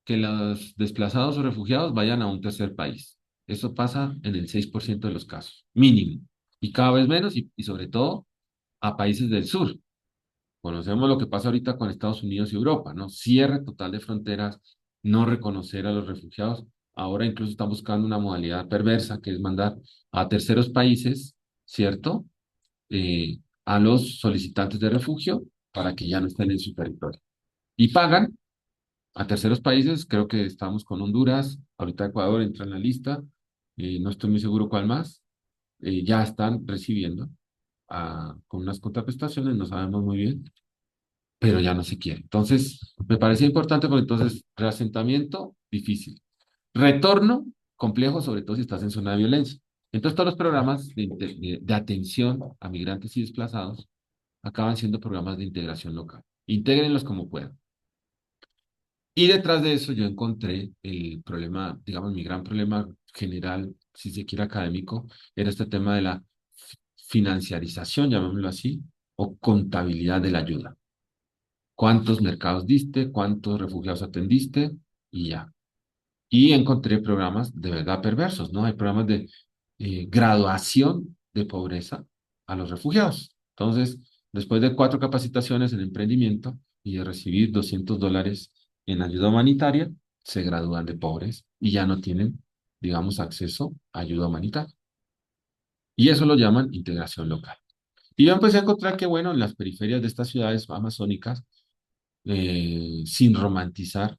que los desplazados o refugiados vayan a un tercer país. Eso pasa en el 6% de los casos, mínimo. Y cada vez menos, y sobre todo a países del sur. Conocemos lo que pasa ahorita con Estados Unidos y Europa, ¿no? Cierre total de fronteras, no reconocer a los refugiados. Ahora incluso están buscando una modalidad perversa, que es mandar a terceros países, ¿cierto? A los solicitantes de refugio para que ya no estén en su territorio. Y pagan a terceros países, creo que estamos con Honduras, ahorita Ecuador entra en la lista, no estoy muy seguro cuál más, ya están recibiendo con unas contraprestaciones, no sabemos muy bien, pero ya no se quiere. Entonces, me parecía importante porque entonces, reasentamiento, difícil. Retorno, complejo, sobre todo si estás en zona de violencia. Entonces, todos los programas de atención a migrantes y desplazados acaban siendo programas de integración local. Intégrenlos como puedan. Y detrás de eso yo encontré el problema, digamos, mi gran problema general, si se quiere académico, era este tema de la financiarización, llamémoslo así, o contabilidad de la ayuda. ¿Cuántos mercados diste? ¿Cuántos refugiados atendiste? Y ya. Y encontré programas de verdad perversos, ¿no? Hay programas de graduación de pobreza a los refugiados. Entonces, después de 4 capacitaciones en emprendimiento, y de recibir $200 en ayuda humanitaria, se gradúan de pobres y ya no tienen, digamos, acceso a ayuda humanitaria. Y eso lo llaman integración local. Y yo empecé a encontrar que, bueno, en las periferias de estas ciudades amazónicas, sin romantizar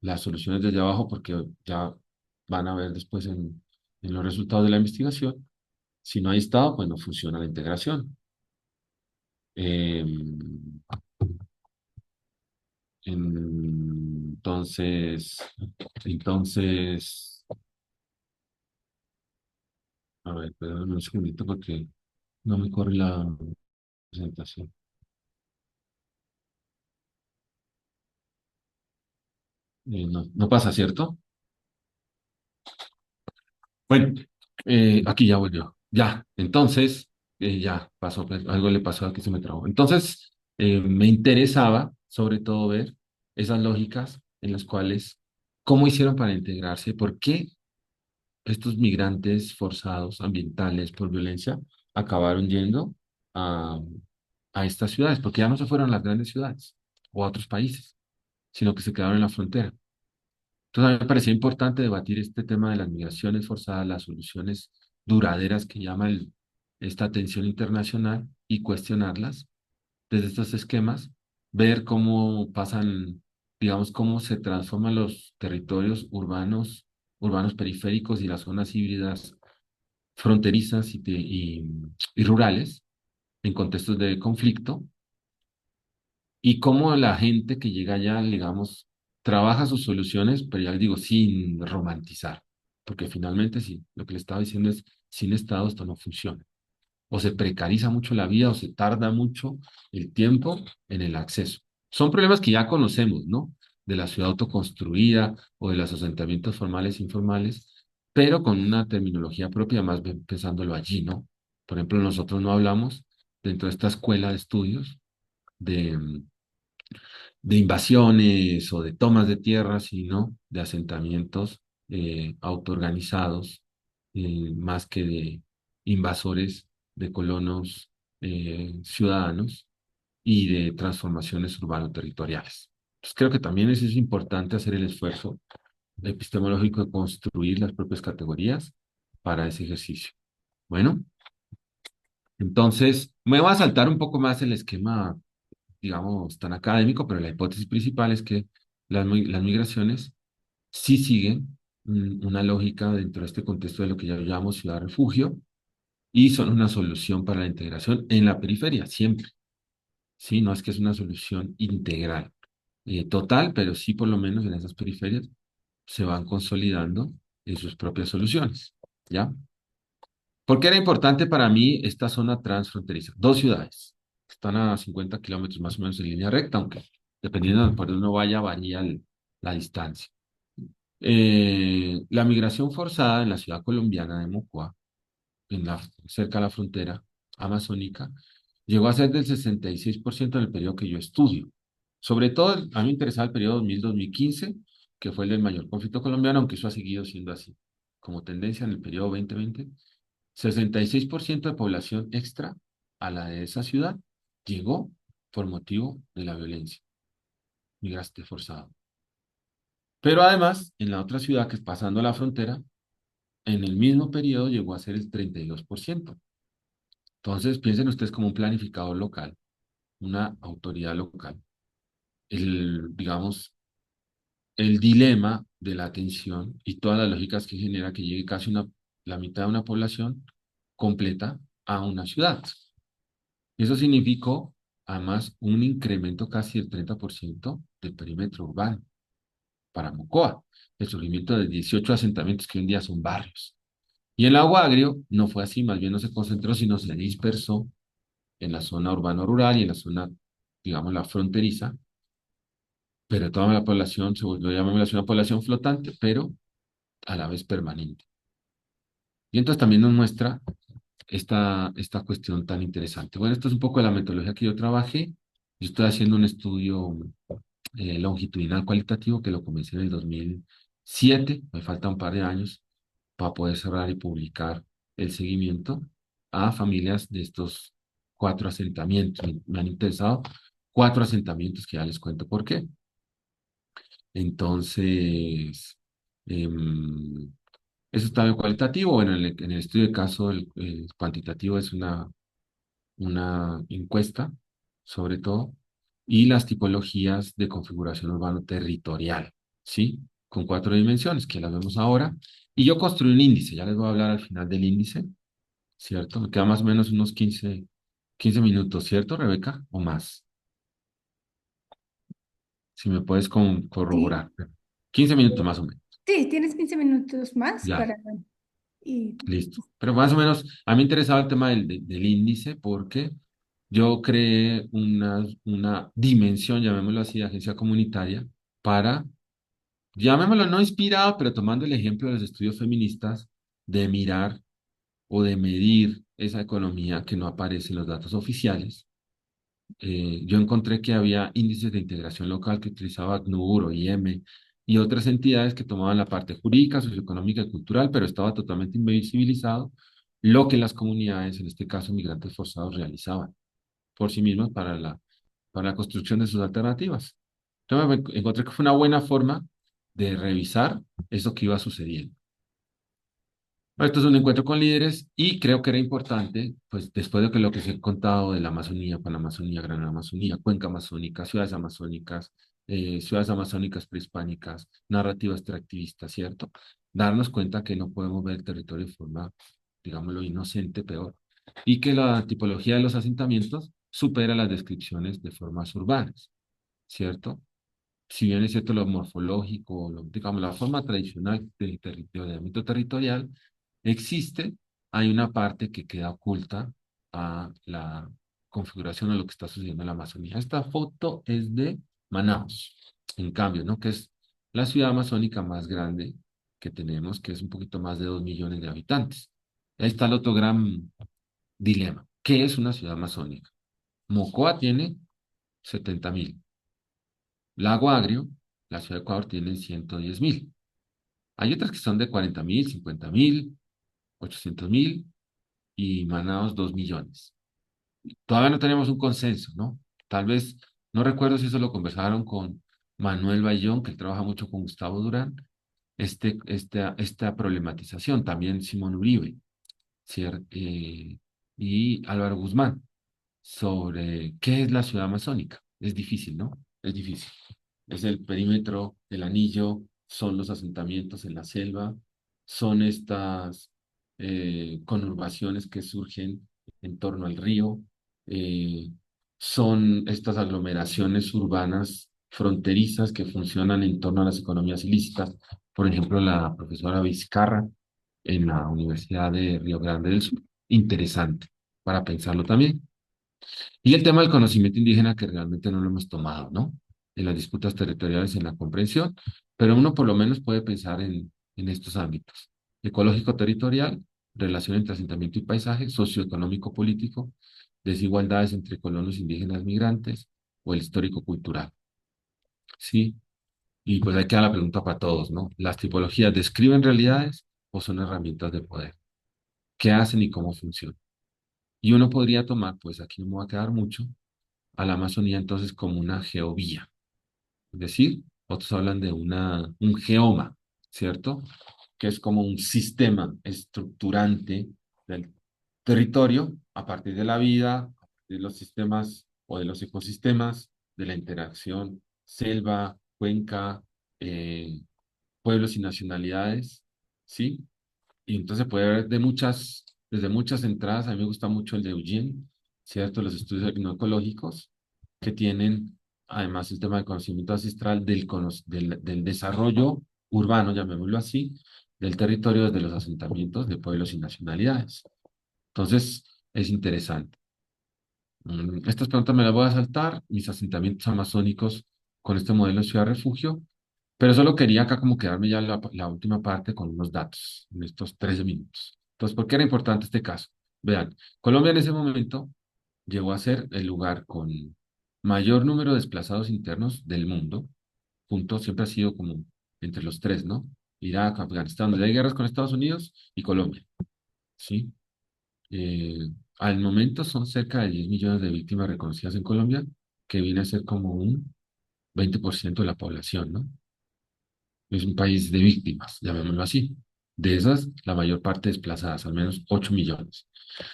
las soluciones desde abajo, porque ya van a ver después en los resultados de la investigación, si no hay Estado, pues no funciona la integración. Em, entonces, entonces, a ver, perdón un segundito porque no me corre la presentación. No, no pasa, ¿cierto? Bueno, aquí ya volvió. Ya, entonces, ya pasó, pues, algo le pasó aquí, se me trabó. Entonces, me interesaba sobre todo ver esas lógicas en las cuales, cómo hicieron para integrarse, por qué estos migrantes forzados ambientales por violencia acabaron yendo a, a estas ciudades, porque ya no se fueron a las grandes ciudades o a otros países, sino que se quedaron en la frontera. Entonces, a mí me parecía importante debatir este tema de las migraciones forzadas, las soluciones duraderas que llama esta atención internacional y cuestionarlas desde estos esquemas, ver cómo pasan, digamos, cómo se transforman los territorios urbanos periféricos y las zonas híbridas fronterizas y rurales en contextos de conflicto y cómo la gente que llega allá, digamos, trabaja sus soluciones, pero ya les digo, sin romantizar, porque finalmente sí, lo que le estaba diciendo es, sin Estado esto no funciona. O se precariza mucho la vida o se tarda mucho el tiempo en el acceso. Son problemas que ya conocemos, ¿no? De la ciudad autoconstruida o de los asentamientos formales e informales, pero con una terminología propia, más bien pensándolo allí, ¿no? Por ejemplo, nosotros no hablamos dentro de esta escuela de estudios de de invasiones o de tomas de tierra, sino de asentamientos autoorganizados, más que de invasores, de colonos ciudadanos y de transformaciones urbano-territoriales. Entonces creo que también es importante hacer el esfuerzo epistemológico de construir las propias categorías para ese ejercicio. Bueno, entonces me voy a saltar un poco más el esquema digamos, tan académico, pero la hipótesis principal es que las migraciones sí siguen una lógica dentro de este contexto de lo que ya llamamos ciudad-refugio y son una solución para la integración en la periferia, siempre. Sí, no es que es una solución integral, total, pero sí por lo menos en esas periferias se van consolidando en sus propias soluciones, ¿ya? ¿Por qué era importante para mí esta zona transfronteriza? Dos ciudades. Están a 50 kilómetros más o menos en línea recta, aunque dependiendo de por dónde uno vaya, varía la distancia. La migración forzada en la ciudad colombiana de Mocoa, cerca de la frontera amazónica, llegó a ser del 66% en el periodo que yo estudio. Sobre todo, a mí me interesaba el periodo 2000-2015, que fue el del mayor conflicto colombiano, aunque eso ha seguido siendo así. Como tendencia en el periodo 2020, 66% de población extra a la de esa ciudad llegó por motivo de la violencia, migraste forzado. Pero además, en la otra ciudad que es pasando la frontera, en el mismo periodo llegó a ser el 32%. Entonces, piensen ustedes como un planificador local, una autoridad local. Digamos, el dilema de la atención y todas las lógicas que genera que llegue casi la mitad de una población completa a una ciudad. Eso significó, además, un incremento casi del 30% del perímetro urbano para Mocoa, el surgimiento de 18 asentamientos que hoy en día son barrios. Y el agua agrio no fue así, más bien no se concentró, sino se dispersó en la zona urbano-rural y en la zona, digamos, la fronteriza, pero toda la población se volvió, llamamos una población flotante, pero a la vez permanente. Y entonces también nos muestra esta cuestión tan interesante. Bueno, esto es un poco de la metodología que yo trabajé. Yo estoy haciendo un estudio longitudinal cualitativo que lo comencé en el 2007. Me falta un par de años para poder cerrar y publicar el seguimiento a familias de estos 4 asentamientos. Me han interesado 4 asentamientos que ya les cuento por qué. Entonces, em, eso está bien cualitativo. Bueno, en el estudio de caso, el cuantitativo es una encuesta, sobre todo, y las tipologías de configuración urbano territorial, ¿sí? Con 4 dimensiones, que las vemos ahora. Y yo construí un índice, ya les voy a hablar al final del índice, ¿cierto? Me queda más o menos unos 15 minutos, ¿cierto, Rebeca? O más, si me puedes Sí, corroborar. 15 minutos más o menos, sí, tienes 15 minutos más ya. para... Y, Listo. Pero más o menos, a mí me interesaba el tema del índice porque yo creé una dimensión, llamémoslo así, de agencia comunitaria, para, llamémoslo no inspirado, pero tomando el ejemplo de los estudios feministas, de mirar o de medir esa economía que no aparece en los datos oficiales. Yo encontré que había índices de integración local que utilizaba ACNUR o IM y otras entidades que tomaban la parte jurídica, socioeconómica y cultural, pero estaba totalmente invisibilizado lo que las comunidades, en este caso migrantes forzados, realizaban por sí mismas para la construcción de sus alternativas. Entonces encontré que fue una buena forma de revisar eso que iba sucediendo. Bueno, esto es un encuentro con líderes y creo que era importante, pues después de que lo que se ha contado de la Amazonía, Panamazonía, Gran Amazonía, Cuenca Amazónica, ciudades amazónicas prehispánicas, narrativa extractivista, ¿cierto? Darnos cuenta que no podemos ver el territorio de forma, digámoslo, inocente, peor, y que la tipología de los asentamientos supera las descripciones de formas urbanas, ¿cierto? Si bien es cierto lo morfológico, digamos, la forma tradicional del ordenamiento territorial existe, hay una parte que queda oculta a la configuración de lo que está sucediendo en la Amazonía. Esta foto es de Manaus, en cambio, ¿no? Que es la ciudad amazónica más grande que tenemos, que es un poquito más de 2 millones de habitantes. Ahí está el otro gran dilema. ¿Qué es una ciudad amazónica? Mocoa tiene 70.000. Lago Agrio, la ciudad de Ecuador, tiene 110.000. Hay otras que son de 40.000, 50.000, 800.000 y Manaos 2 millones. Todavía no tenemos un consenso, ¿no? Tal vez, no recuerdo si eso lo conversaron con Manuel Bayón, que él trabaja mucho con Gustavo Durán, esta problematización, también Simón Uribe, y Álvaro Guzmán, sobre qué es la ciudad amazónica. Es difícil, ¿no? Es difícil. Es el perímetro del anillo, son los asentamientos en la selva, son estas conurbaciones que surgen en torno al río, eh, son estas aglomeraciones urbanas fronterizas que funcionan en torno a las economías ilícitas. Por ejemplo, la profesora Vizcarra en la Universidad de Río Grande del Sur. Interesante para pensarlo también. Y el tema del conocimiento indígena que realmente no lo hemos tomado, ¿no? En las disputas territoriales, en la comprensión, pero uno por lo menos puede pensar en estos ámbitos. Ecológico-territorial, relación entre asentamiento y paisaje, socioeconómico-político, desigualdades entre colonos indígenas migrantes o el histórico-cultural. Sí, y pues hay que dar la pregunta para todos, ¿no? ¿Las tipologías describen realidades o son herramientas de poder? ¿Qué hacen y cómo funcionan? Y uno podría tomar, pues aquí no me va a quedar mucho, a la Amazonía entonces como una geovía. Es decir, otros hablan de un geoma, ¿cierto? Que es como un sistema estructurante del territorio a partir de la vida, de los sistemas o de los ecosistemas, de la interacción selva, cuenca, eh, pueblos y nacionalidades, ¿sí? Y entonces se puede ver desde muchas entradas. A mí me gusta mucho el de Eugene, ¿cierto? Los estudios etnoecológicos que tienen además el tema del conocimiento ancestral del desarrollo urbano, llamémoslo así, del territorio desde los asentamientos de pueblos y nacionalidades. Entonces, es interesante. Estas preguntas me las voy a saltar, mis asentamientos amazónicos con este modelo de ciudad refugio, pero solo quería acá como quedarme ya la última parte con unos datos en estos 13 minutos. Entonces, ¿por qué era importante este caso? Vean, Colombia en ese momento llegó a ser el lugar con mayor número de desplazados internos del mundo. Punto, siempre ha sido como entre los tres, ¿no? Irak, Afganistán, donde hay guerras con Estados Unidos y Colombia, ¿sí? Eh, Al momento son cerca de 10 millones de víctimas reconocidas en Colombia que viene a ser como un 20% de la población, ¿no? Es un país de víctimas, llamémoslo así. De esas, la mayor parte desplazadas, al menos 8 millones.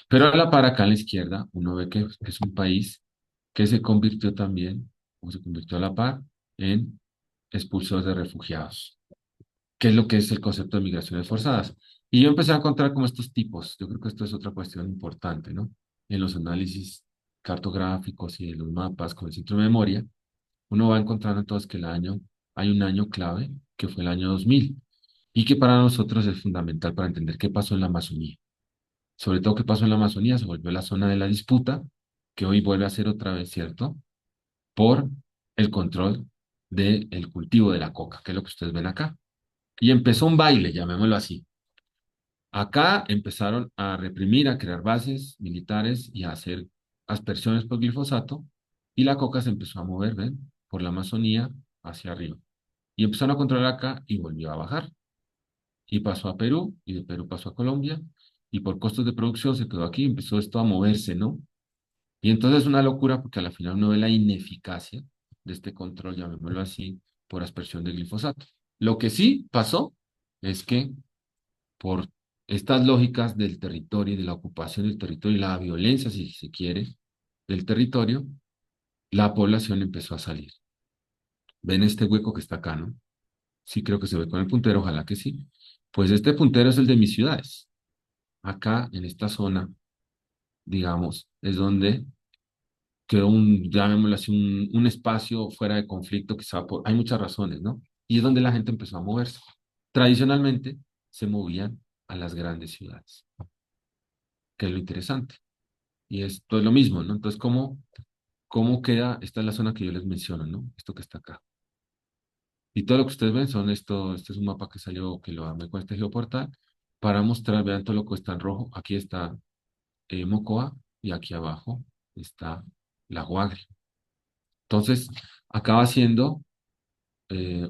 Pero a la par acá a la izquierda, uno ve que es un país que se convirtió también, o se convirtió a la par, en expulsores de refugiados. ¿Qué es lo que es el concepto de migraciones forzadas? Y yo empecé a encontrar como estos tipos. Yo creo que esto es otra cuestión importante, ¿no? En los análisis cartográficos y de los mapas con el centro de memoria, uno va encontrando entonces que hay un año clave, que fue el año 2000, y que para nosotros es fundamental para entender qué pasó en la Amazonía. Sobre todo qué pasó en la Amazonía, se volvió la zona de la disputa, que hoy vuelve a ser otra vez, ¿cierto? Por el control del cultivo de la coca, que es lo que ustedes ven acá. Y empezó un baile, llamémoslo así. Acá empezaron a reprimir, a crear bases militares y a hacer aspersiones por glifosato, y la coca se empezó a mover, ¿ven? Por la Amazonía hacia arriba. Y empezaron a controlar acá y volvió a bajar. Y pasó a Perú, y de Perú pasó a Colombia, y por costos de producción se quedó aquí, empezó esto a moverse, ¿no? Y entonces es una locura porque a la final uno ve la ineficacia de este control, llamémoslo así, por aspersión de glifosato. Lo que sí pasó es que por estas lógicas del territorio y de la ocupación del territorio y la violencia, si se quiere, del territorio, la población empezó a salir. ¿Ven este hueco que está acá, no? Sí, creo que se ve con el puntero, ojalá que sí. Pues este puntero es el de mis ciudades. Acá, en esta zona, digamos, es donde quedó llamémoslo así, un espacio fuera de conflicto, quizá por, hay muchas razones, ¿no? Y es donde la gente empezó a moverse. Tradicionalmente se movían a las grandes ciudades, que es lo interesante. Y esto es lo mismo, ¿no? Entonces, ¿cómo queda? Esta es la zona que yo les menciono, ¿no? Esto que está acá. Y todo lo que ustedes ven son esto, este es un mapa que salió, que lo armé con este geoportal, para mostrar, vean todo lo que está en rojo. Aquí está Mocoa y aquí abajo está la Guagre. Entonces, acaba siendo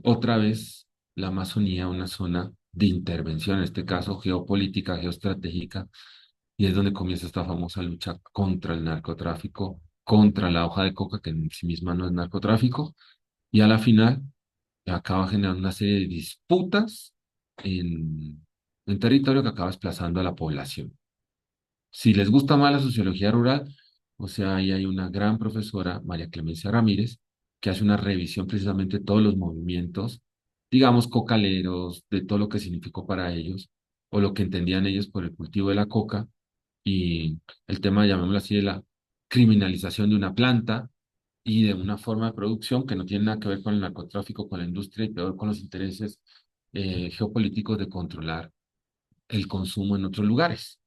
otra vez la Amazonía una zona de intervención, en este caso geopolítica, geoestratégica, y es donde comienza esta famosa lucha contra el narcotráfico, contra la hoja de coca, que en sí misma no es narcotráfico, y a la final acaba generando una serie de disputas en territorio que acaba desplazando a la población. Si les gusta más la sociología rural, o sea, ahí hay una gran profesora, María Clemencia Ramírez, que hace una revisión precisamente de todos los movimientos, digamos, cocaleros, de todo lo que significó para ellos, o lo que entendían ellos por el cultivo de la coca, y el tema, llamémoslo así, de la criminalización de una planta y de una forma de producción que no tiene nada que ver con el narcotráfico, con la industria y peor con los intereses geopolíticos de controlar el consumo en otros lugares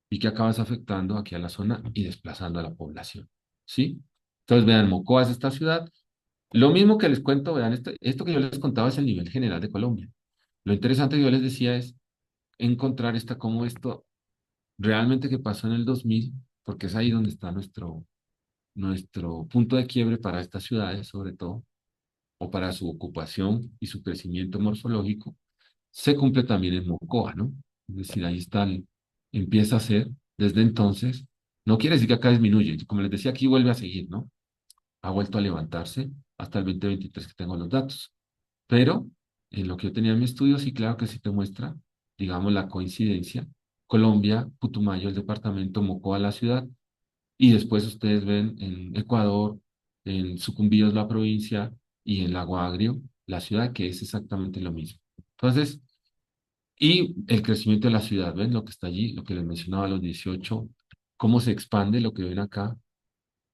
y que acabas afectando aquí a la zona y desplazando a la población. ¿Sí? Entonces, vean, Mocoa es esta ciudad. Lo mismo que les cuento, vean, esto que yo les contaba es el nivel general de Colombia. Lo interesante que yo les decía es encontrar cómo esto realmente que pasó en el 2000, porque es ahí donde está nuestro punto de quiebre para estas ciudades, sobre todo, o para su ocupación y su crecimiento morfológico, se cumple también en Mocoa, ¿no? Es decir, ahí está, empieza a ser desde entonces, no quiere decir que acá disminuye, como les decía, aquí vuelve a seguir, ¿no? Ha vuelto a levantarse hasta el 2023 que tengo los datos, pero en lo que yo tenía en mi estudio, sí, claro que sí te muestra, digamos, la coincidencia, Colombia, Putumayo, el departamento, Mocoa, la ciudad, y después ustedes ven en Ecuador, en Sucumbíos, la provincia, y en Lago Agrio, la ciudad, que es exactamente lo mismo. Entonces, y el crecimiento de la ciudad, ¿ven? Lo que está allí, lo que les mencionaba a los 18, cómo se expande, lo que ven acá,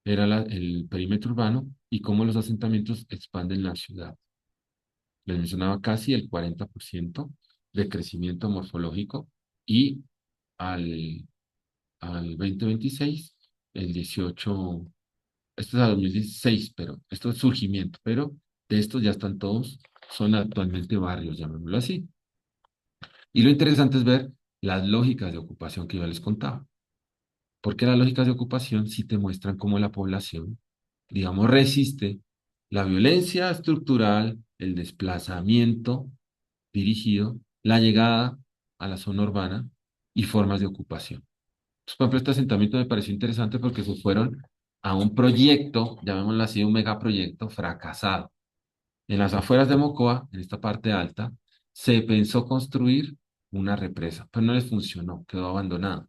era el perímetro urbano, y cómo los asentamientos expanden la ciudad. Les mencionaba casi el 40% de crecimiento morfológico, y al, al 2026, el 18, esto es a 2016, pero esto es surgimiento, pero de estos ya están todos, son actualmente barrios, llamémoslo así. Y lo interesante es ver las lógicas de ocupación que yo les contaba, porque las lógicas de ocupación sí te muestran cómo la población, digamos, resiste la violencia estructural, el desplazamiento dirigido, la llegada a la zona urbana y formas de ocupación. Entonces, por ejemplo, este asentamiento me pareció interesante porque se fueron a un proyecto, llamémoslo así, un megaproyecto fracasado. En las afueras de Mocoa, en esta parte alta, se pensó construir una represa, pero no les funcionó, quedó abandonado.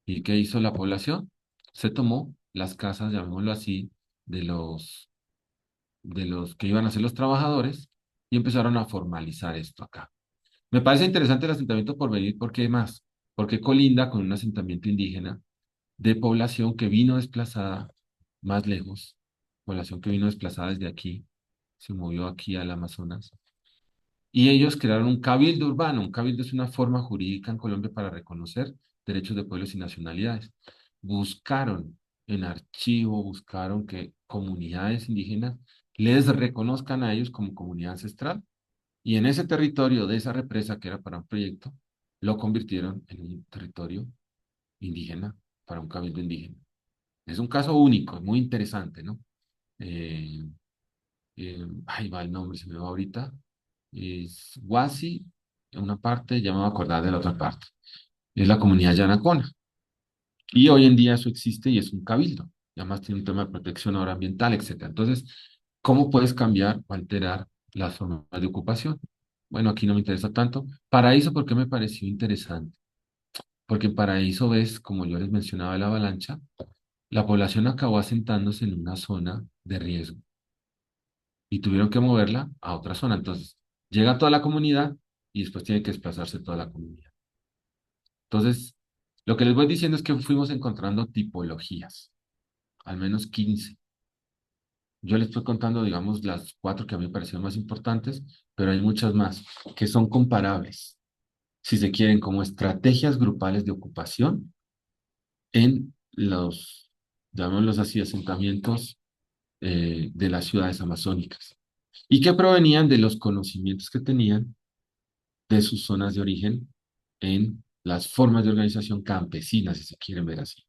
¿Y qué hizo la población? Se tomó las casas, llamémoslo así, de los que iban a ser los trabajadores y empezaron a formalizar esto acá. Me parece interesante el asentamiento por venir, ¿por qué más? Porque colinda con un asentamiento indígena de población que vino desplazada más lejos, población que vino desplazada desde aquí, se movió aquí al Amazonas, y ellos crearon un cabildo urbano. Un cabildo es una forma jurídica en Colombia para reconocer derechos de pueblos y nacionalidades. Buscaron en archivo, buscaron que comunidades indígenas les reconozcan a ellos como comunidad ancestral, y en ese territorio de esa represa que era para un proyecto, lo convirtieron en un territorio indígena para un cabildo indígena. Es un caso único, muy interesante, ¿no? Eh, Ahí va el nombre, se me va ahorita. Es Huasi, en una parte, ya me voy a acordar de la otra parte. Es la comunidad Yanacona. Y hoy en día eso existe y es un cabildo. Y además tiene un tema de protección ahora ambiental, etcétera. Entonces, ¿cómo puedes cambiar o alterar las formas de ocupación? Bueno, aquí no me interesa tanto. Paraíso, ¿por qué me pareció interesante? Porque en Paraíso ves, como yo les mencionaba, la avalancha, la población acabó asentándose en una zona de riesgo y tuvieron que moverla a otra zona. Entonces, llega toda la comunidad y después tiene que desplazarse toda la comunidad. Entonces, lo que les voy diciendo es que fuimos encontrando tipologías, al menos 15. Yo les estoy contando, digamos, las 4 que a mí me parecieron más importantes, pero hay muchas más que son comparables, si se quieren, como estrategias grupales de ocupación en los, llamémoslos así, asentamientos de las ciudades amazónicas, y que provenían de los conocimientos que tenían de sus zonas de origen en las formas de organización campesinas, si se quieren ver así.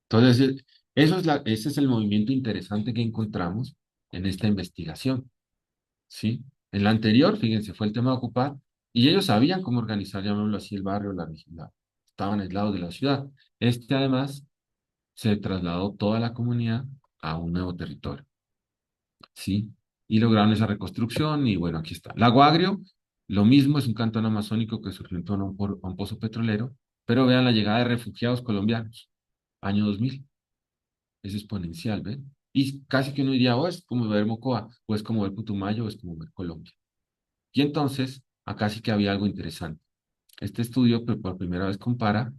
Entonces, ese es el movimiento interesante que encontramos en esta investigación, ¿sí? En la anterior, fíjense, fue el tema de ocupar, y ellos sabían cómo organizar, llamémoslo así, el barrio, la región, estaban aislados de la ciudad. Además, se trasladó toda la comunidad a un nuevo territorio, ¿sí? Y lograron esa reconstrucción y bueno, aquí está. Lago Agrio, lo mismo, es un cantón amazónico que surgió en torno a un pozo petrolero, pero vean la llegada de refugiados colombianos, año 2000, es exponencial, ¿ven? Y casi que uno diría, o es como ver Mocoa, o es como ver Putumayo, o es como ver Colombia. Y entonces, acá sí que había algo interesante. Este estudio por primera vez compara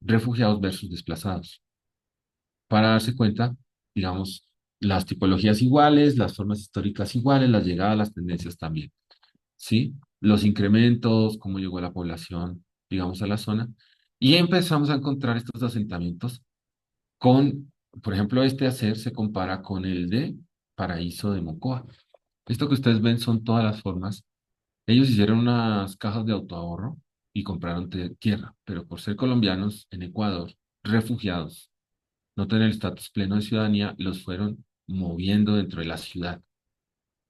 refugiados versus desplazados, para darse cuenta, digamos, las tipologías iguales, las formas históricas iguales, las llegadas, las tendencias también, ¿sí? Los incrementos, cómo llegó la población, digamos, a la zona. Y empezamos a encontrar estos asentamientos con, por ejemplo, este hacer se compara con el de Paraíso de Mocoa. Esto que ustedes ven son todas las formas. Ellos hicieron unas cajas de autoahorro y compraron tierra, pero por ser colombianos en Ecuador, refugiados, no tener el estatus pleno de ciudadanía, los fueron moviendo dentro de la ciudad,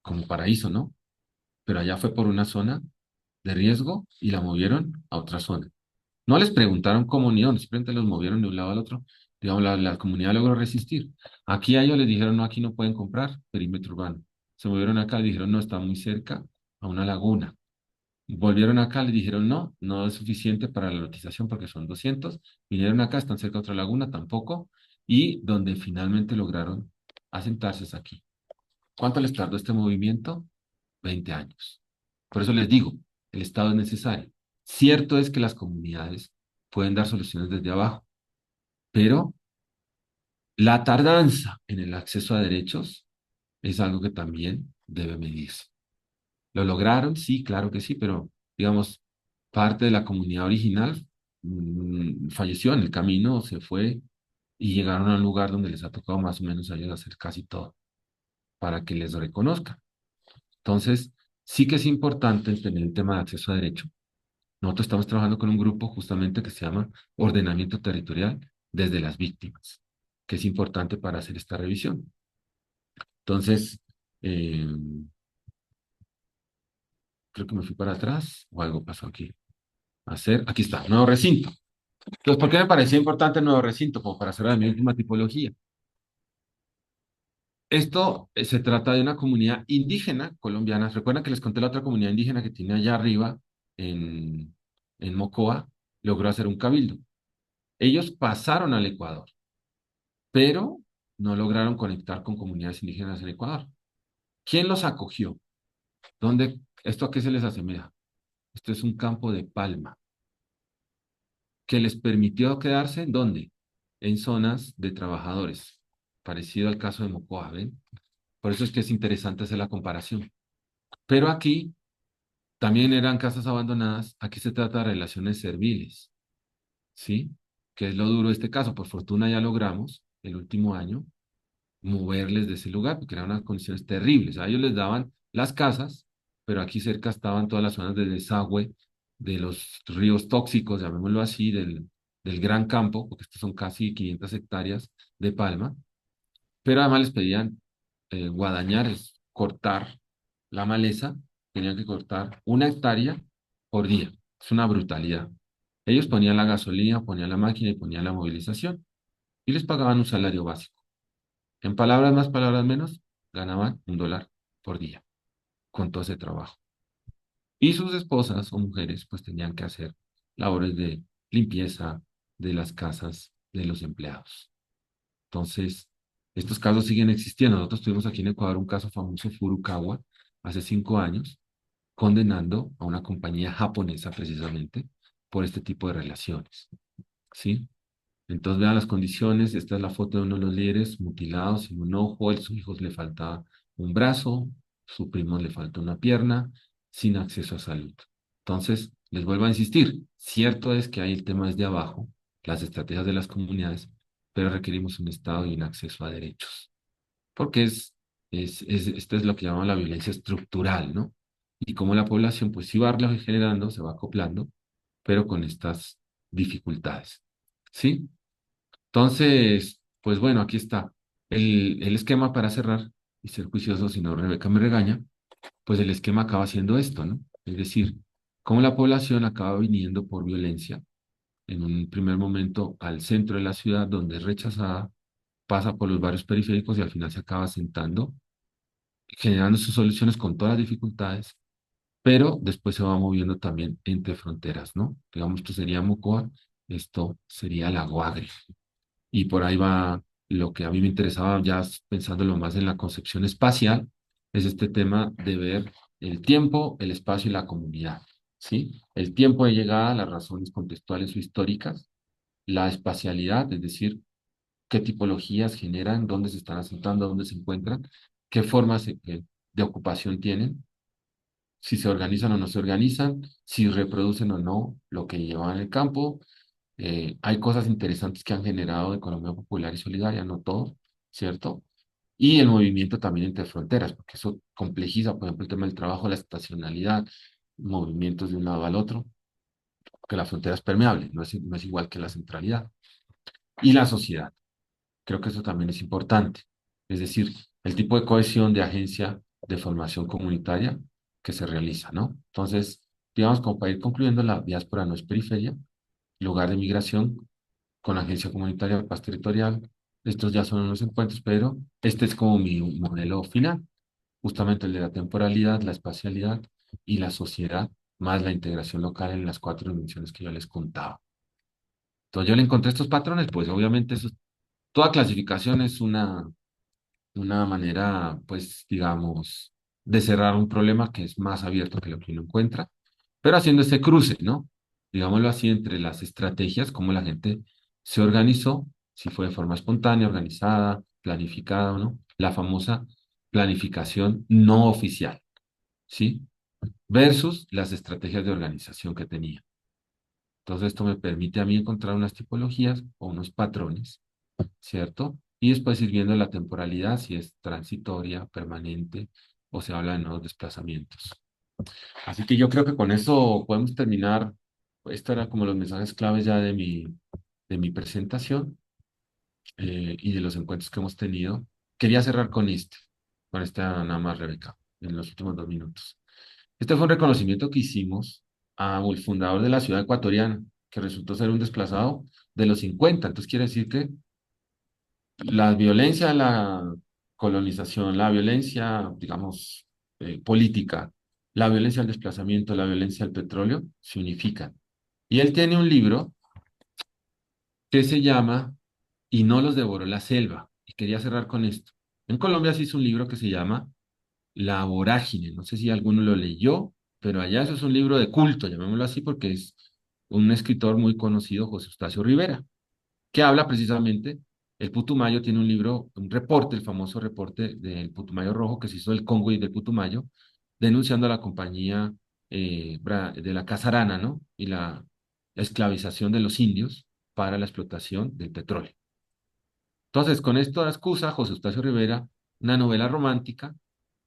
como Paraíso, ¿no? Pero allá fue por una zona de riesgo y la movieron a otra zona. No les preguntaron cómo ni dónde, simplemente los movieron de un lado al otro. Digamos, la comunidad logró resistir. Aquí a ellos les dijeron, no, aquí no pueden comprar perímetro urbano. Se movieron acá, le dijeron, no, está muy cerca a una laguna. Volvieron acá, le dijeron, no, no es suficiente para la lotización porque son 200. Vinieron acá, están cerca de otra laguna, tampoco. Y donde finalmente lograron asentarse es aquí. ¿Cuánto les tardó este movimiento? 20 años. Por eso les digo, el Estado es necesario. Cierto es que las comunidades pueden dar soluciones desde abajo, pero la tardanza en el acceso a derechos es algo que también debe medirse. ¿Lo lograron? Sí, claro que sí, pero digamos, parte de la comunidad original falleció en el camino, se fue y llegaron a un lugar donde les ha tocado más o menos a ellos hacer casi todo para que les reconozcan. Entonces, sí que es importante tener el tema de acceso a derecho. Nosotros estamos trabajando con un grupo justamente que se llama Ordenamiento Territorial desde las Víctimas, que es importante para hacer esta revisión. Entonces, eh, creo que me fui para atrás o algo pasó aquí. Aquí está, nuevo recinto. Entonces, ¿por qué me parecía importante el nuevo recinto? Como para hacer la misma tipología. Esto se trata de una comunidad indígena colombiana. Recuerdan que les conté la otra comunidad indígena que tiene allá arriba en, en Mocoa, logró hacer un cabildo. Ellos pasaron al Ecuador, pero no lograron conectar con comunidades indígenas en Ecuador. ¿Quién los acogió? ¿Dónde, esto a qué se les asemeja? Esto es un campo de palma que les permitió quedarse ¿en dónde? En zonas de trabajadores, parecido al caso de Mocoa, ¿ven? Por eso es que es interesante hacer la comparación. Pero aquí también eran casas abandonadas. Aquí se trata de relaciones serviles, ¿sí? Que es lo duro de este caso. Por fortuna ya logramos, el último año, moverles de ese lugar, porque eran unas condiciones terribles. A ellos les daban las casas, pero aquí cerca estaban todas las zonas de desagüe de los ríos tóxicos, llamémoslo así, del Gran Campo, porque estos son casi 500 hectáreas de palma, pero además les pedían guadañar, es cortar la maleza, tenían que cortar 1 hectárea por día. Es una brutalidad. Ellos ponían la gasolina, ponían la máquina y ponían la movilización y les pagaban un salario básico. En palabras más, palabras menos, ganaban $1 por día con todo ese trabajo. Y sus esposas o mujeres pues tenían que hacer labores de limpieza de las casas de los empleados. Entonces, estos casos siguen existiendo. Nosotros tuvimos aquí en Ecuador un caso famoso, Furukawa, hace 5 años, condenando a una compañía japonesa precisamente por este tipo de relaciones. ¿Sí? Entonces vean las condiciones, esta es la foto de uno de los líderes mutilado, sin un ojo, a sus hijos le faltaba un brazo, su primo le falta una pierna, sin acceso a salud. Entonces, les vuelvo a insistir, cierto es que hay el tema desde abajo, las estrategias de las comunidades, pero requerimos un Estado y un acceso a derechos, porque esto es lo que llamamos la violencia estructural, ¿no? Y como la población pues sí va generando, se va acoplando, pero con estas dificultades, ¿sí? Entonces, pues bueno, aquí está el esquema para cerrar y ser juicioso, si no Rebeca me regaña, pues el esquema acaba siendo esto, ¿no? Es decir, cómo la población acaba viniendo por violencia en un primer momento al centro de la ciudad, donde es rechazada, pasa por los barrios periféricos y al final se acaba asentando, generando sus soluciones con todas las dificultades, pero después se va moviendo también entre fronteras, ¿no? Digamos, esto sería Mocoa, esto sería la Guagre. Y por ahí va lo que a mí me interesaba, ya pensándolo más en la concepción espacial, es este tema de ver el tiempo, el espacio y la comunidad, ¿sí? El tiempo de llegada, las razones contextuales o históricas, la espacialidad, es decir, qué tipologías generan, dónde se están asentando, dónde se encuentran, qué formas de ocupación tienen, si se organizan o no se organizan, si reproducen o no lo que llevan en el campo. Hay cosas interesantes que han generado economía popular y solidaria, no todo, ¿cierto? Y el movimiento también entre fronteras, porque eso complejiza, por ejemplo, el tema del trabajo, la estacionalidad, movimientos de un lado al otro, que la frontera es permeable, no es igual que la centralidad. Y la sociedad, creo que eso también es importante. Es decir, el tipo de cohesión de agencia de formación comunitaria que se realiza, ¿no? Entonces, digamos, como para ir concluyendo, la diáspora no es periferia, lugar de migración con la agencia comunitaria de paz territorial. Estos ya son unos encuentros, pero este es como mi modelo final, justamente el de la temporalidad, la espacialidad y la sociedad, más la integración local en las 4 dimensiones que yo les contaba. Entonces yo le encontré estos patrones, pues obviamente toda clasificación es una manera, pues digamos, de cerrar un problema que es más abierto que lo que uno encuentra, pero haciendo ese cruce, ¿no? Digámoslo así, entre las estrategias, cómo la gente se organizó, si fue de forma espontánea, organizada, planificada o no, la famosa planificación no oficial, ¿sí? Versus las estrategias de organización que tenía. Entonces esto me permite a mí encontrar unas tipologías o unos patrones, ¿cierto? Y después ir viendo la temporalidad, si es transitoria, permanente, o se habla de nuevos desplazamientos. Así que yo creo que con eso podemos terminar. Estos eran como los mensajes claves ya de mi presentación y de los encuentros que hemos tenido. Quería cerrar con esta nada más, Rebeca, en los últimos 2 minutos. Este fue un reconocimiento que hicimos al fundador de la ciudad ecuatoriana, que resultó ser un desplazado de los 50. Entonces quiere decir que la violencia de la colonización, la violencia, digamos, política, la violencia al desplazamiento, la violencia al petróleo, se unifican. Y él tiene un libro que se llama Y no los devoró la selva. Y quería cerrar con esto. En Colombia se hizo un libro que se llama La Vorágine. No sé si alguno lo leyó, pero allá eso es un libro de culto, llamémoslo así, porque es un escritor muy conocido, José Eustacio Rivera, que habla precisamente, el Putumayo tiene un libro, un reporte, el famoso reporte del Putumayo Rojo que se hizo del Congo y del Putumayo, denunciando a la compañía de la Casa Arana, ¿no? Y la esclavización de los indios para la explotación del petróleo. Entonces, con esta excusa, José Eustacio Rivera, una novela romántica,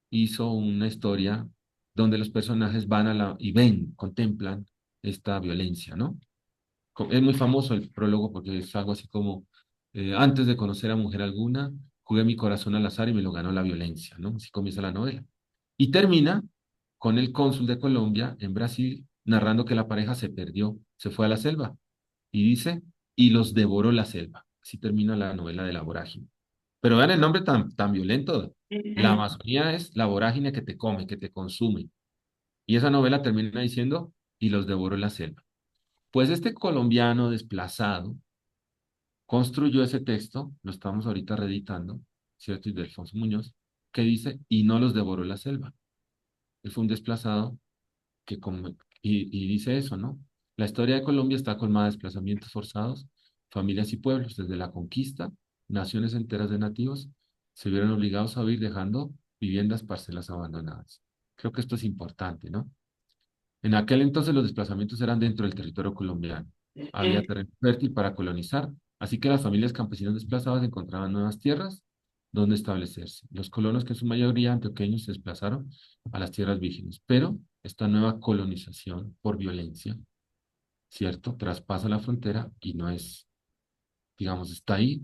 hizo una historia donde los personajes van y ven, contemplan esta violencia, ¿no? Es muy famoso el prólogo porque es algo así como, antes de conocer a mujer alguna, jugué mi corazón al azar y me lo ganó la violencia, ¿no? Así comienza la novela. Y termina con el cónsul de Colombia en Brasil narrando que la pareja se perdió, se fue a la selva y dice, y los devoró la selva. Así termina la novela de la vorágine. Pero vean el nombre tan violento. La Amazonía es la vorágine que te come, que te consume. Y esa novela termina diciendo, y los devoró la selva. Pues este colombiano desplazado construyó ese texto, lo estamos ahorita reeditando, ¿cierto? Y de Alfonso Muñoz, que dice, y no los devoró la selva. Él fue un desplazado y dice eso, ¿no? La historia de Colombia está colmada de desplazamientos forzados, familias y pueblos, desde la conquista, naciones enteras de nativos se vieron obligados a huir dejando viviendas, parcelas abandonadas. Creo que esto es importante, ¿no? En aquel entonces los desplazamientos eran dentro del territorio colombiano. Había terreno fértil para colonizar, así que las familias campesinas desplazadas encontraban nuevas tierras donde establecerse. Los colonos, que en su mayoría antioqueños, se desplazaron a las tierras vírgenes, pero esta nueva colonización por violencia, ¿cierto? Traspasa la frontera y no es, digamos, está ahí,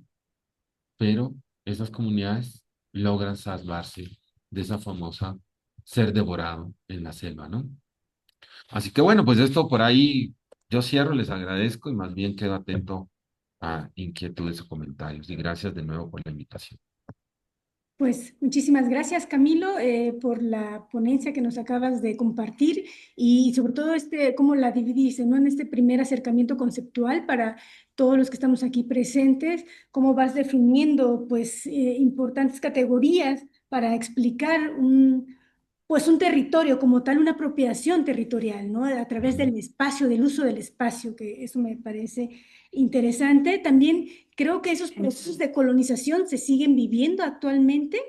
pero esas comunidades logran salvarse de esa famosa ser devorado en la selva, ¿no? Así que bueno, pues esto por ahí yo cierro, les agradezco y más bien quedo atento a inquietudes o comentarios. Y gracias de nuevo por la invitación. Pues muchísimas gracias, Camilo, por la ponencia que nos acabas de compartir y sobre todo cómo la dividiste, ¿no? En este primer acercamiento conceptual para todos los que estamos aquí presentes, cómo vas definiendo, pues, importantes categorías para explicar pues, un territorio como tal, una apropiación territorial, ¿no? A través del espacio, del uso del espacio, que eso me parece interesante. También creo que esos procesos de colonización se siguen viviendo actualmente.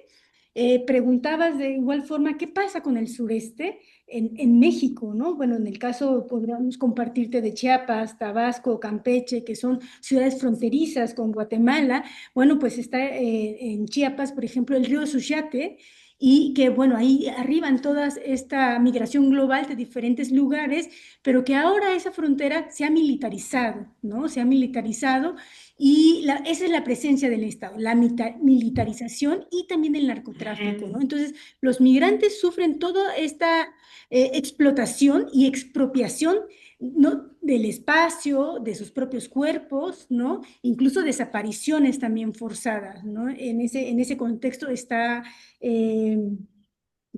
Preguntabas de igual forma, ¿qué pasa con el sureste en México, ¿no? Bueno, en el caso podríamos compartirte de Chiapas, Tabasco, Campeche, que son ciudades fronterizas con Guatemala. Bueno, pues está en Chiapas, por ejemplo, el río Suchiate, y que, bueno, ahí arriban toda esta migración global de diferentes lugares, pero que ahora esa frontera se ha militarizado, ¿no? Se ha militarizado y esa es la presencia del Estado, la militarización y también el narcotráfico, ¿no? Entonces, los migrantes sufren toda esta explotación y expropiación, ¿no? Del espacio, de sus propios cuerpos, ¿no? Incluso desapariciones también forzadas, ¿no? En ese contexto está,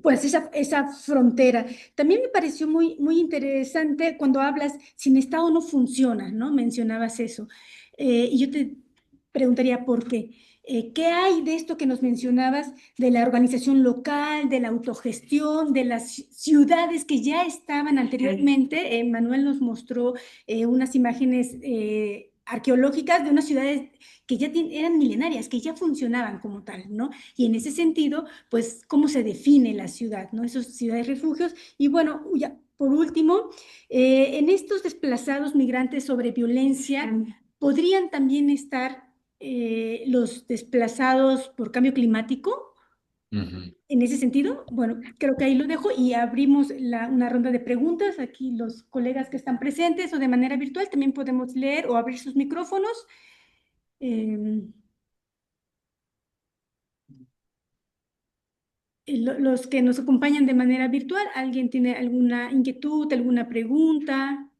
pues, esa frontera. También me pareció muy interesante cuando hablas, sin Estado no funciona, ¿no? Mencionabas eso. Y yo te preguntaría por qué. ¿Qué hay de esto que nos mencionabas de la organización local, de la autogestión, de las ciudades que ya estaban anteriormente? Manuel nos mostró unas imágenes arqueológicas de unas ciudades que ya eran milenarias, que ya funcionaban como tal, ¿no? Y en ese sentido, pues, ¿cómo se define la ciudad, ¿no? Esos ciudades refugios. Y bueno, ya, por último, en estos desplazados migrantes sobre violencia, ¿podrían también estar los desplazados por cambio climático? Ujú. En ese sentido, bueno, creo que ahí lo dejo y abrimos una ronda de preguntas. Aquí los colegas que están presentes o de manera virtual también podemos leer o abrir sus micrófonos. Eh, los que nos acompañan de manera virtual, ¿alguien tiene alguna inquietud, alguna pregunta,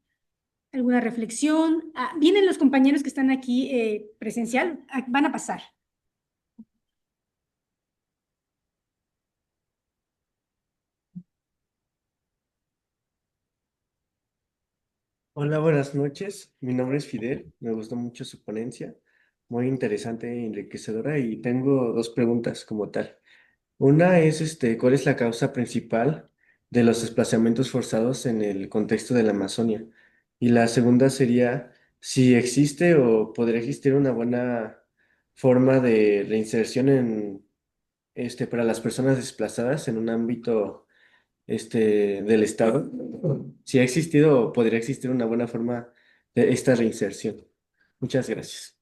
alguna reflexión? Vienen los compañeros que están aquí presencial, van a pasar. Hola, buenas noches. Mi nombre es Fidel. Me gustó mucho su ponencia, muy interesante e enriquecedora y tengo dos preguntas como tal. Una es, ¿cuál es la causa principal de los desplazamientos forzados en el contexto de la Amazonia? Y la segunda sería si existe o podría existir una buena forma de reinserción para las personas desplazadas en un ámbito del Estado, si ha existido o podría existir una buena forma de esta reinserción. Muchas gracias.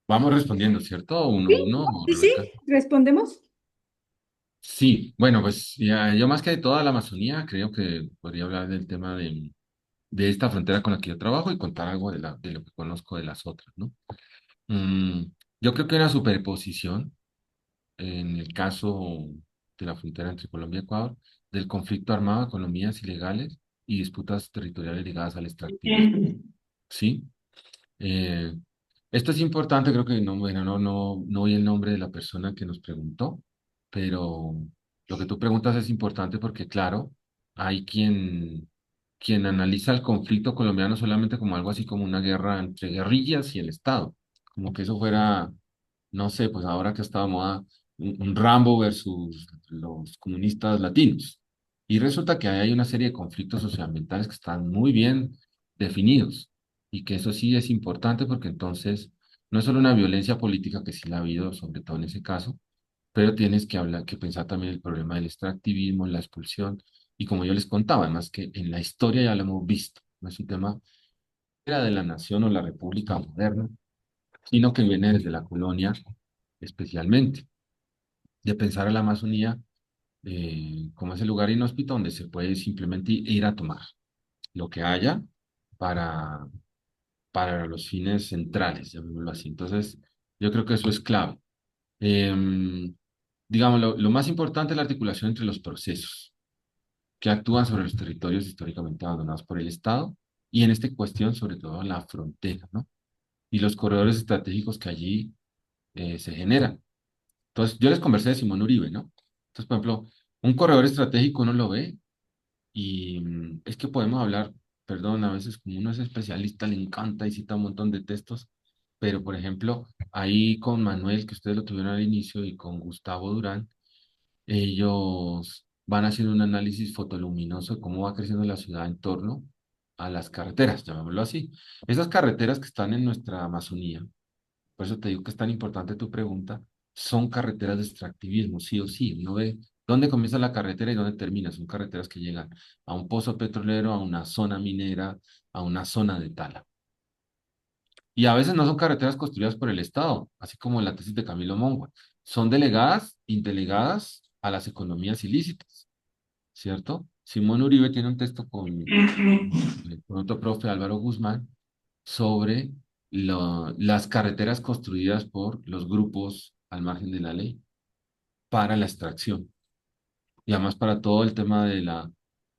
Vamos respondiendo, ¿cierto? Uno a Sí, uno, sí, sí, Rebeca. respondemos. Sí, bueno, pues ya, yo más que de toda la Amazonía, creo que podría hablar del tema de esta frontera con la que yo trabajo y contar algo de lo que conozco de las otras, ¿no? Mm, yo creo que hay una superposición en el caso de la frontera entre Colombia y Ecuador, del conflicto armado, economías ilegales y disputas territoriales ligadas al extractivismo, ¿sí? Eh, Esto es importante, creo que no, bueno, no oí el nombre de la persona que nos preguntó, pero lo que tú preguntas es importante porque, claro, hay quien analiza el conflicto colombiano solamente como algo así como una guerra entre guerrillas y el Estado, como que eso fuera, no sé, pues ahora que está de moda, un Rambo versus los comunistas latinos. Y resulta que hay una serie de conflictos socioambientales que están muy bien definidos y que eso sí es importante porque entonces no es solo una violencia política que sí la ha habido, sobre todo en ese caso, pero tienes que hablar, que pensar también el problema del extractivismo, la expulsión, y como yo les contaba, además que en la historia ya lo hemos visto, no es un tema era de la nación o la república moderna, sino que viene desde la colonia especialmente, de pensar a la Amazonía como ese lugar inhóspito donde se puede simplemente ir a tomar lo que haya para los fines centrales, llamémoslo así. Entonces, yo creo que eso es clave. Em, digamos, lo más importante es la articulación entre los procesos que actúan sobre los territorios históricamente abandonados por el Estado y en esta cuestión, sobre todo, la frontera, ¿no? Y los corredores estratégicos que allí se generan. Entonces, yo les conversé de Simón Uribe, ¿no? Entonces, por ejemplo, un corredor estratégico uno lo ve y es que podemos hablar, perdón, a veces como uno es especialista, le encanta y cita un montón de textos, pero por ejemplo, ahí con Manuel, que ustedes lo tuvieron al inicio, y con Gustavo Durán, ellos van haciendo un análisis fotoluminoso de cómo va creciendo la ciudad en torno a las carreteras, llamémoslo así. Esas carreteras que están en nuestra Amazonía, por eso te digo que es tan importante tu pregunta, son carreteras de extractivismo, sí o sí. Uno ve dónde comienza la carretera y dónde termina. Son carreteras que llegan a un pozo petrolero, a una zona minera, a una zona de tala. Y a veces no son carreteras construidas por el Estado, así como la tesis de Camilo Monge. Son delegadas, indelegadas a las economías ilícitas, ¿cierto? Simón Uribe tiene un texto con otro profe, Álvaro Guzmán, sobre las carreteras construidas por los grupos al margen de la ley para la extracción y además para todo el tema de la,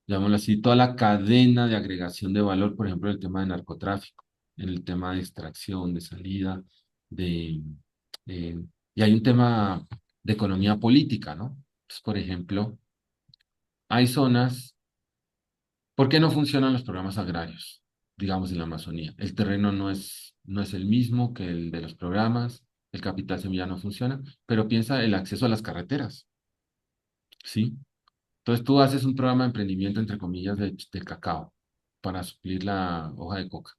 llamémoslo así, toda la cadena de agregación de valor, por ejemplo, el tema de narcotráfico, en el tema de extracción, de salida, de, eh, y hay un tema de economía política, ¿no? Entonces, por ejemplo, hay zonas. ¿Por qué no funcionan los programas agrarios, digamos, en la Amazonía? El terreno no es el mismo que el de los programas, el capital semilla no funciona, pero piensa el acceso a las carreteras, ¿sí? Entonces tú haces un programa de emprendimiento, entre comillas, de cacao para suplir la hoja de coca.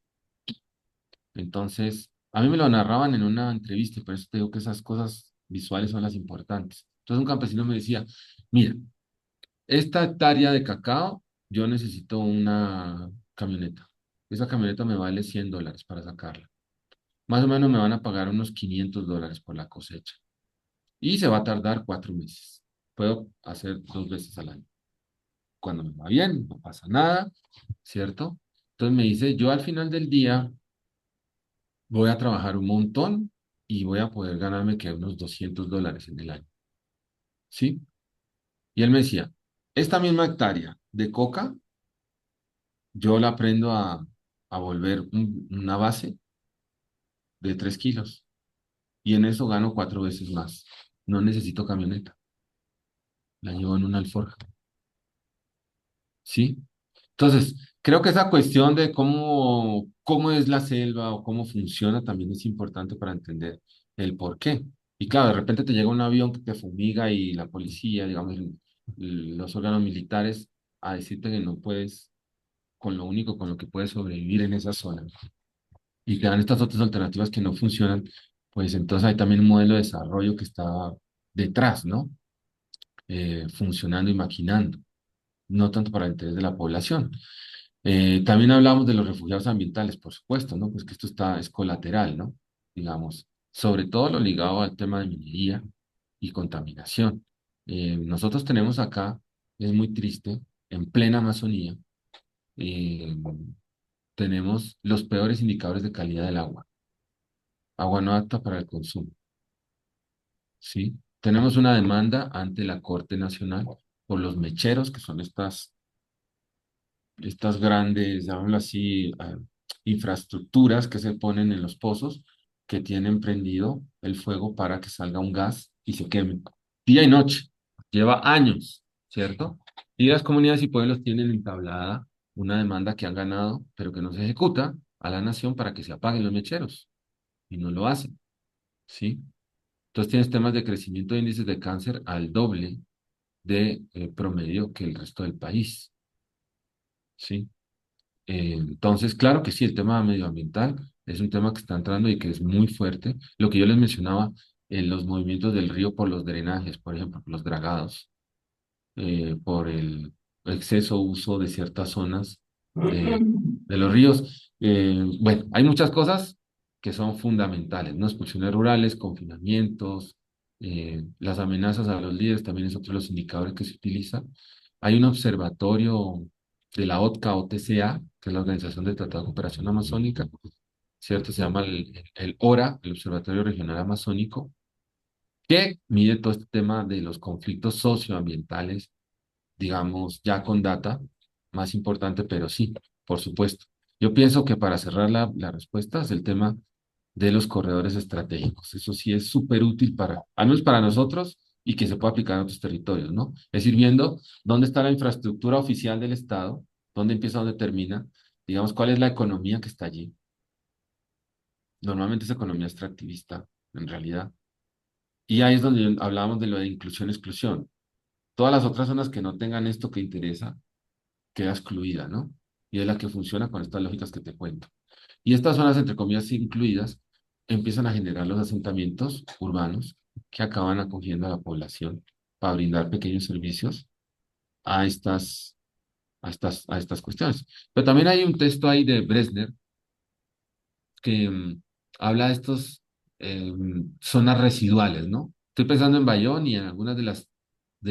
Entonces, a mí me lo narraban en una entrevista y por eso te digo que esas cosas visuales son las importantes. Entonces un campesino me decía, mira, esta hectárea de cacao, yo necesito una camioneta. Esa camioneta me vale $100 para sacarla. Más o menos me van a pagar unos $500 por la cosecha. Y se va a tardar 4 meses. Puedo hacer 2 veces al año. Cuando me va bien, no pasa nada, ¿cierto? Entonces me dice, yo al final del día voy a trabajar un montón y voy a poder ganarme que unos $200 en el año. ¿Sí? Y él me decía, esta misma hectárea de coca yo la aprendo a volver una base de 3 kilos y en eso gano 4 veces más. No necesito camioneta, la llevo en una alforja, ¿sí? Entonces, creo que esa cuestión de cómo es la selva o cómo funciona también es importante para entender el por qué. Y claro, de repente te llega un avión que te fumiga y la policía, digamos, los órganos militares a decirte que no puedes, con lo único con lo que puedes sobrevivir en esa zona. Y te dan estas otras alternativas que no funcionan, pues entonces hay también un modelo de desarrollo que está detrás, ¿no? Funcionando y maquinando, no tanto para el interés de la población. También hablamos de los refugiados ambientales, por supuesto, ¿no? Pues que es colateral, ¿no? Digamos, sobre todo lo ligado al tema de minería y contaminación. Nosotros tenemos acá, es muy triste, en plena Amazonía, eh, tenemos los peores indicadores de calidad del agua. Agua no apta para el consumo, ¿sí? Tenemos una demanda ante la Corte Nacional por los mecheros, que son estas grandes, llamémoslo así, infraestructuras que se ponen en los pozos que tienen prendido el fuego para que salga un gas y se queme. Día y noche. Lleva años, ¿cierto? Y las comunidades y pueblos tienen entablada una demanda que han ganado, pero que no se ejecuta a la nación para que se apaguen los mecheros. Y no lo hacen, ¿sí? Entonces tienes temas de crecimiento de índices de cáncer al doble de promedio que el resto del país, ¿sí? Entonces, claro que sí, el tema medioambiental es un tema que está entrando y que es muy fuerte. Lo que yo les mencionaba, en los movimientos del río por los drenajes, por ejemplo, por los dragados, por el exceso uso de ciertas zonas de los ríos. Bueno, hay muchas cosas que son fundamentales, ¿no? Expulsiones rurales, confinamientos, las amenazas a los líderes también es otro de los indicadores que se utiliza. Hay un observatorio de la OTCA, que es la Organización de Tratado de Cooperación Amazónica, ¿cierto? Se llama el ORA, el Observatorio Regional Amazónico, que mide todo este tema de los conflictos socioambientales, digamos, ya con data más importante, pero sí, por supuesto. Yo pienso que para cerrar la respuesta es el tema de los corredores estratégicos. Eso sí es súper útil para, al menos para nosotros, y que se puede aplicar en otros territorios, ¿no? Es ir viendo dónde está la infraestructura oficial del Estado, dónde empieza, dónde termina, digamos, cuál es la economía que está allí. Normalmente es economía extractivista, en realidad. Y ahí es donde hablábamos de lo de inclusión-exclusión. Todas las otras zonas que no tengan esto que interesa, queda excluida, ¿no? Y es la que funciona con estas lógicas que te cuento. Y estas zonas, entre comillas, incluidas, empiezan a generar los asentamientos urbanos que acaban acogiendo a la población para brindar pequeños servicios a estas cuestiones. Pero también hay un texto ahí de Bresner que habla de estos zonas residuales, ¿no? Estoy pensando en Bayón y en algunas de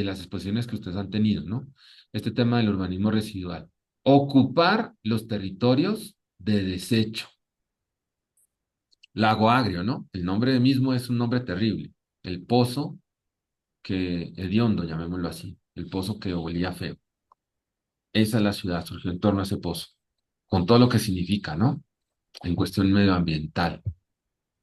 las exposiciones que ustedes han tenido, ¿no? Este tema del urbanismo residual. Ocupar los territorios de desecho. Lago Agrio, ¿no? El nombre mismo es un nombre terrible. El pozo hediondo, llamémoslo así. El pozo que olía feo. Esa es la ciudad, surgió en torno a ese pozo, con todo lo que significa, ¿no? En cuestión medioambiental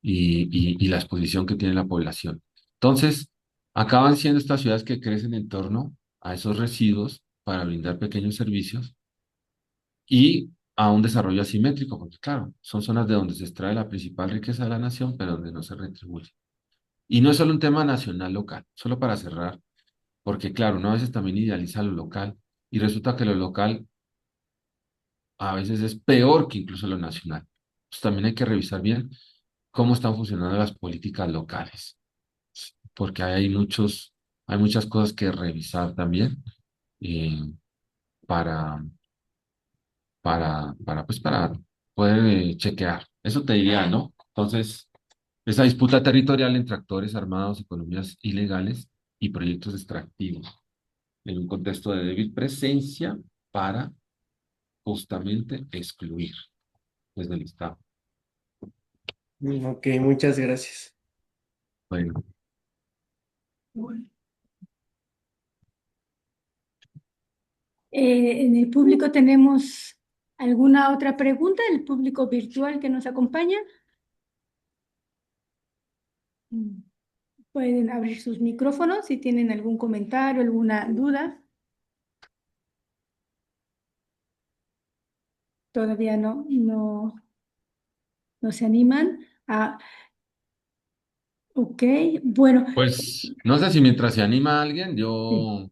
y la exposición que tiene la población. Entonces, acaban siendo estas ciudades que crecen en torno a esos residuos para brindar pequeños servicios y a un desarrollo asimétrico, porque claro, son zonas de donde se extrae la principal riqueza de la nación, pero donde no se retribuye. Y no es solo un tema nacional local, solo para cerrar, porque claro, uno a veces también idealiza lo local y resulta que lo local a veces es peor que incluso lo nacional. Pues también hay que revisar bien cómo están funcionando las políticas locales, porque hay muchas cosas que revisar también eh, para, para poder chequear. Eso te diría, ¿no? Entonces, esa disputa territorial entre actores armados, economías ilegales y proyectos extractivos, en un contexto de débil presencia para justamente excluir desde el Estado. Ok, muchas gracias. Bueno. En el público tenemos alguna otra pregunta, el público virtual que nos acompaña. Mm. Pueden abrir sus micrófonos si tienen algún comentario, alguna duda. Todavía no se animan. Ah, ok, bueno, Pues no sé si mientras se anima alguien, sí. yo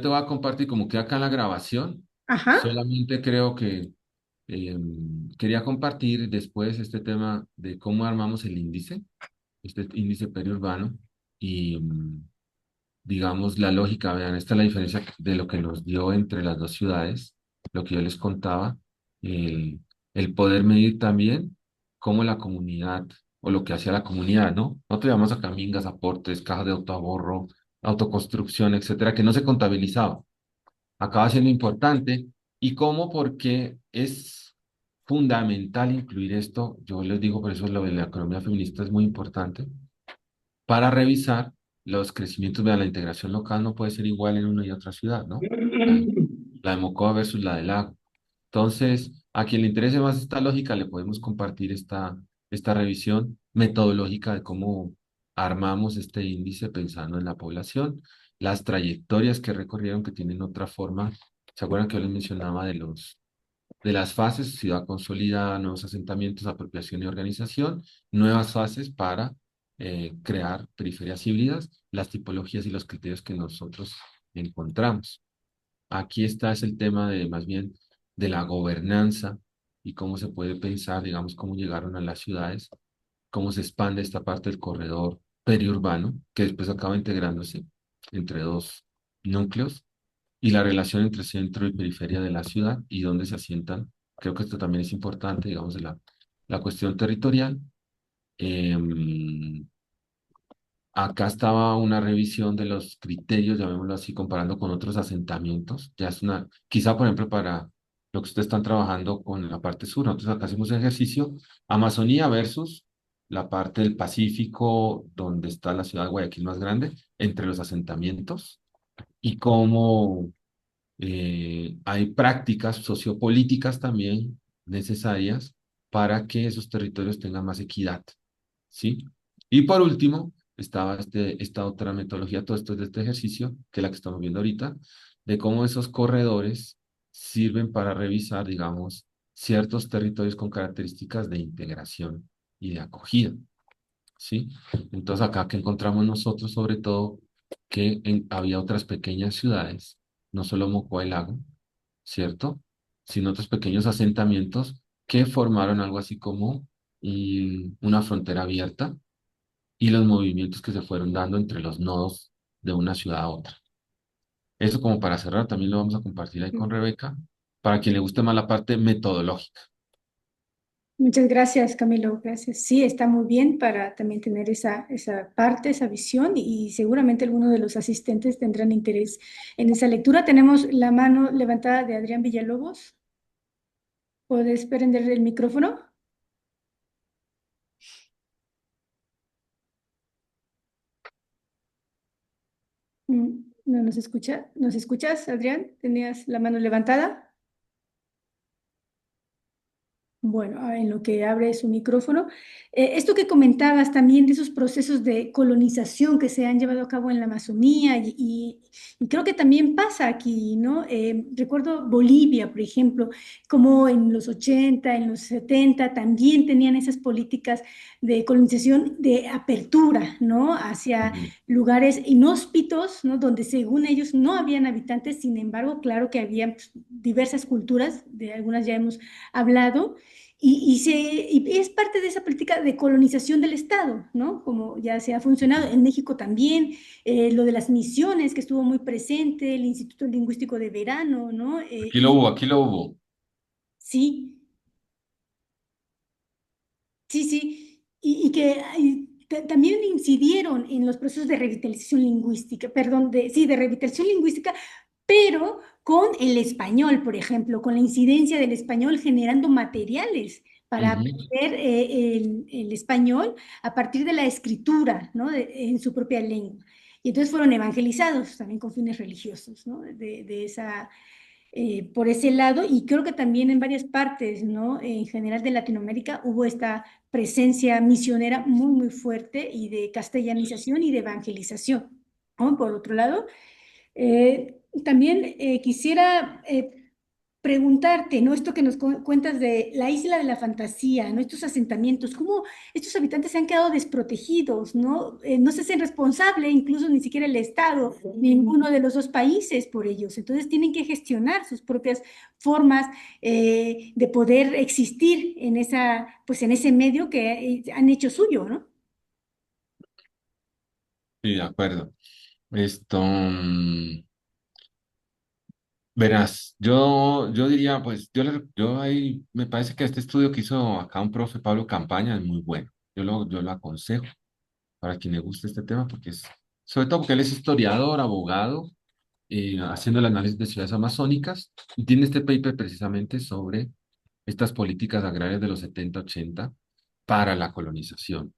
te voy a compartir como que acá en la grabación, Ajá. solamente creo que quería compartir después este tema de cómo armamos el índice, este índice periurbano y digamos la lógica, vean, esta es la diferencia de lo que nos dio entre las dos ciudades, lo que yo les contaba, el poder medir también cómo la comunidad o lo que hacía la comunidad, ¿no? Nosotros llamamos a camingas, aportes, cajas de autoahorro, autoconstrucción, etcétera, que no se contabilizaba. Acaba siendo importante. ¿Y cómo? Porque es fundamental incluir esto. Yo les digo, por eso lo de la economía feminista es muy importante para revisar los crecimientos. Vean, la integración local no puede ser igual en una y otra ciudad, ¿no? La, la de Mocoa versus la del Lago. Entonces, a quien le interese más esta lógica, le podemos compartir esta revisión metodológica de cómo armamos este índice pensando en la población, las trayectorias que recorrieron que tienen otra forma. ¿Se acuerdan que yo les mencionaba de las fases, ciudad consolidada, nuevos asentamientos, apropiación y organización, nuevas fases para crear periferias híbridas, las tipologías y los criterios que nosotros encontramos? Aquí está es el tema de más bien de la gobernanza y cómo se puede pensar, digamos, cómo llegaron a las ciudades, cómo se expande esta parte del corredor periurbano, que después acaba integrándose entre dos núcleos, y la relación entre centro y periferia de la ciudad y dónde se asientan. Creo que esto también es importante, digamos, de la cuestión territorial. Em, Acá estaba una revisión de los criterios, llamémoslo así, comparando con otros asentamientos. Ya es una, quizá por ejemplo para lo que ustedes están trabajando con la parte sur, nosotros acá hacemos ejercicio, Amazonía versus la parte del Pacífico, donde está la ciudad de Guayaquil más grande, entre los asentamientos, y cómo hay prácticas sociopolíticas también necesarias para que esos territorios tengan más equidad, ¿sí? Y por último, estaba esta otra metodología, todo esto es de este ejercicio, que es la que estamos viendo ahorita, de cómo esos corredores sirven para revisar, digamos, ciertos territorios con características de integración y de acogida, ¿sí? Entonces acá que encontramos nosotros, sobre todo, que había otras pequeñas ciudades, no solo Mocoa y Lago, ¿cierto? Sino otros pequeños asentamientos que formaron algo así como una frontera abierta y los movimientos que se fueron dando entre los nodos de una ciudad a otra. Eso como para cerrar, también lo vamos a compartir ahí con Rebeca, para quien le guste más la parte metodológica. Muchas gracias, Camilo. Gracias. Sí, está muy bien para también tener esa parte, esa visión y seguramente algunos de los asistentes tendrán interés en esa lectura. Tenemos la mano levantada de Adrián Villalobos. ¿Puedes prender el micrófono? ¿No nos escucha? ¿Nos escuchas, Adrián? ¿Tenías la mano levantada? Bueno, en lo que abre su micrófono, esto que comentabas también de esos procesos de colonización que se han llevado a cabo en la Amazonía y creo que también pasa aquí, ¿no? Recuerdo Bolivia, por ejemplo, como en los 80, en los 70 también tenían esas políticas de colonización, de apertura, ¿no? Hacia Ujú. lugares inhóspitos, ¿no? Donde según ellos no habían habitantes, sin embargo, claro que había pues, diversas culturas, de algunas ya hemos hablado. Y es parte de esa política de colonización del Estado, ¿no? Como ya se ha funcionado en México también, lo de las misiones que estuvo muy presente, el Instituto Lingüístico de Verano, ¿no? Aquí lo hubo, aquí lo hubo. Sí, sí, y que también incidieron en los procesos de revitalización lingüística, perdón, sí, de revitalización lingüística, pero con el español, por ejemplo, con la incidencia del español generando materiales para Ujú. aprender el español a partir de la escritura, ¿no? En su propia lengua. Y entonces fueron evangelizados también con fines religiosos, ¿no? De esa por ese lado, y creo que también en varias partes, ¿no? En general de Latinoamérica hubo esta presencia misionera muy, muy fuerte y de castellanización y de evangelización, ¿no? Por otro lado, también quisiera preguntarte, ¿no? Esto que nos cuentas de la isla de la fantasía, ¿no? Estos asentamientos, cómo estos habitantes se han quedado desprotegidos, ¿no? No se hacen responsable, incluso ni siquiera el Estado, ninguno de los dos países por ellos. Entonces tienen que gestionar sus propias formas de poder existir en esa, pues en ese medio que han hecho suyo, ¿no? Sí, de acuerdo. Esto, verás, yo diría, pues, yo ahí, me parece que este estudio que hizo acá un profe Pablo Campaña es muy bueno. Yo lo aconsejo para quien le guste este tema, porque es, sobre todo porque él es historiador, abogado, haciendo el análisis de ciudades amazónicas, y tiene este paper precisamente sobre estas políticas agrarias de los 70-80 para la colonización.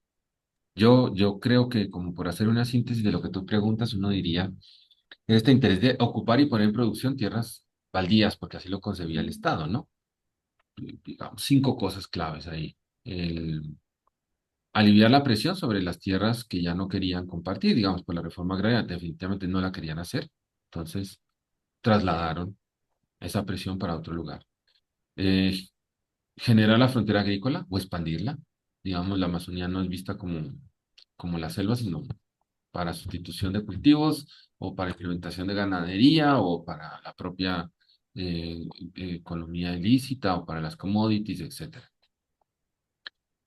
Yo creo que, como por hacer una síntesis de lo que tú preguntas, uno diría, este interés de ocupar y poner en producción tierras baldías, porque así lo concebía el Estado, ¿no? Digamos, cinco cosas claves ahí. El aliviar la presión sobre las tierras que ya no querían compartir, digamos, por la reforma agraria, definitivamente no la querían hacer. Entonces, trasladaron esa presión para otro lugar. Eh, Generar la frontera agrícola o expandirla. Digamos, la Amazonía no es vista como la selva, sino para sustitución de cultivos o para implementación de ganadería o para la propia eh, economía ilícita o para las commodities, etcétera.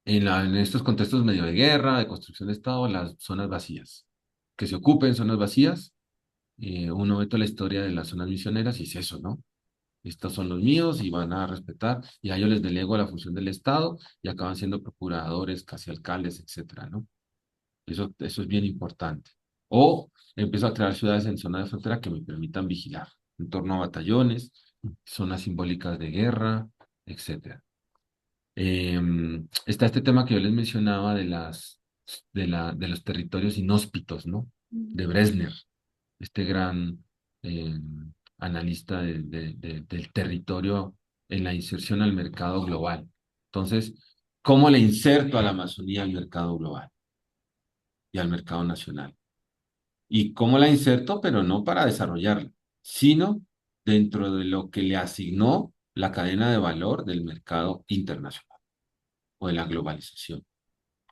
En estos contextos medio de guerra, de construcción de Estado, las zonas vacías. Que se ocupen zonas vacías. Uno ve toda la historia de las zonas misioneras y es eso, ¿no? Estos son los míos y van a respetar, y a ellos les delego la función del Estado y acaban siendo procuradores, casi alcaldes, etcétera, ¿no? Eso es bien importante. O empiezo a crear ciudades en zona de frontera que me permitan vigilar en torno a batallones, zonas simbólicas de guerra, etcétera. Está este tema que yo les mencionaba de los territorios inhóspitos, ¿no? De Bresner, este gran eh, analista del territorio en la inserción al mercado global. Entonces, ¿cómo le inserto a la Amazonía al mercado global y al mercado nacional? ¿Y cómo la inserto? Pero no para desarrollarla, sino dentro de lo que le asignó la cadena de valor del mercado internacional o de la globalización.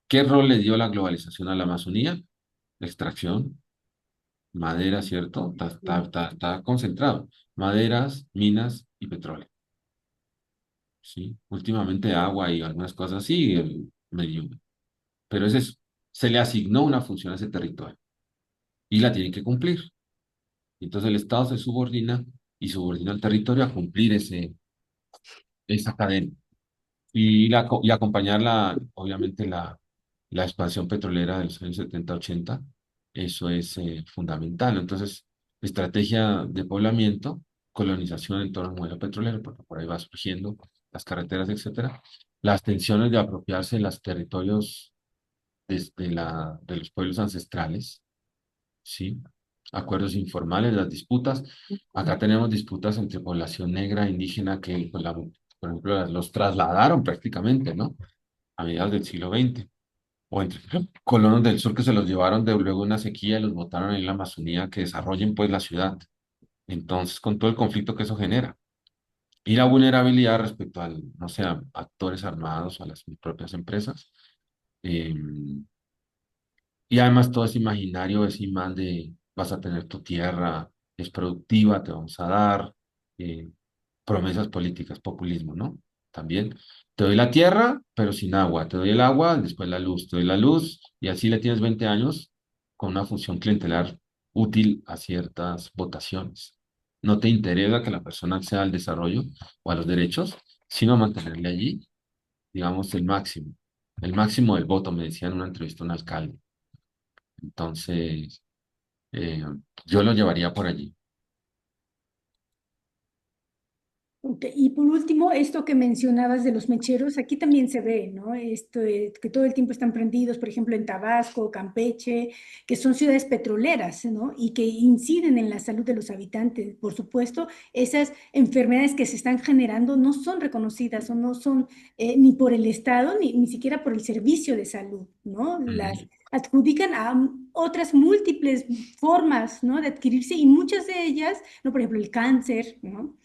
¿Qué rol le dio la globalización a la Amazonía? La extracción, madera, ¿cierto? Está concentrado. Maderas, minas y petróleo, ¿sí? Últimamente agua y algunas cosas así, el medio. Pero ese se le asignó una función a ese territorio y la tiene que cumplir. Entonces el Estado se subordina y subordina al territorio a cumplir esa cadena. Y acompañar obviamente la expansión petrolera de los años 70-80, eso es fundamental. Entonces, estrategia de poblamiento, colonización en torno al modelo petrolero, porque por ahí va surgiendo las carreteras, etcétera. Las tensiones de apropiarse de los territorios de los pueblos ancestrales, ¿sí? Acuerdos informales, las disputas. Acá tenemos disputas entre población negra e indígena que, pues, por ejemplo, los trasladaron prácticamente, ¿no? A mediados del siglo XX. O entre colonos del sur que se los llevaron de luego una sequía y los botaron en la Amazonía que desarrollen pues la ciudad. Entonces, con todo el conflicto que eso genera. Y la vulnerabilidad respecto al, no sé, a actores armados o a las propias empresas. eh, Y además todo ese imaginario, ese imán de vas a tener tu tierra, es productiva, te vamos a dar, eh, promesas políticas, populismo, ¿no? También te doy la tierra, pero sin agua, te doy el agua, después la luz, te doy la luz, y así le tienes 20 años con una función clientelar útil a ciertas votaciones. No te interesa que la persona acceda al desarrollo o a los derechos, sino mantenerle allí, digamos, el máximo del voto, me decía en una entrevista un alcalde. Entonces, yo lo llevaría por allí. Y por último, esto que mencionabas de los mecheros, aquí también se ve, ¿no? Esto que todo el tiempo están prendidos, por ejemplo, en Tabasco, Campeche, que son ciudades petroleras, ¿no? Y que inciden en la salud de los habitantes. Por supuesto, esas enfermedades que se están generando no son reconocidas o no son ni por el Estado ni siquiera por el servicio de salud, ¿no? Las adjudican a otras múltiples formas, ¿no? De adquirirse y muchas de ellas, ¿no? Por ejemplo, el cáncer, ¿no?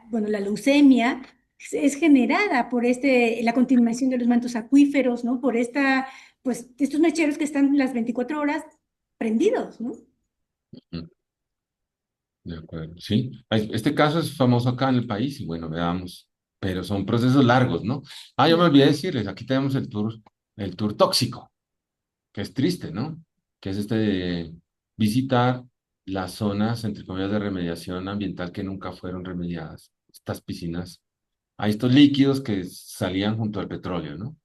Bueno, la leucemia es generada por la continuación de los mantos acuíferos, ¿no? Por pues, estos mecheros que están las 24 horas prendidos, ¿no? Ujú. De acuerdo, sí. Este caso es famoso acá en el país y bueno, veamos, pero son procesos largos, ¿no? Ah, yo me olvidé decirles, aquí tenemos el tour tóxico, que es triste, ¿no? Que es este de visitar las zonas, entre comillas, de remediación ambiental que nunca fueron remediadas. Estas piscinas, hay estos líquidos que salían junto al petróleo, ¿no?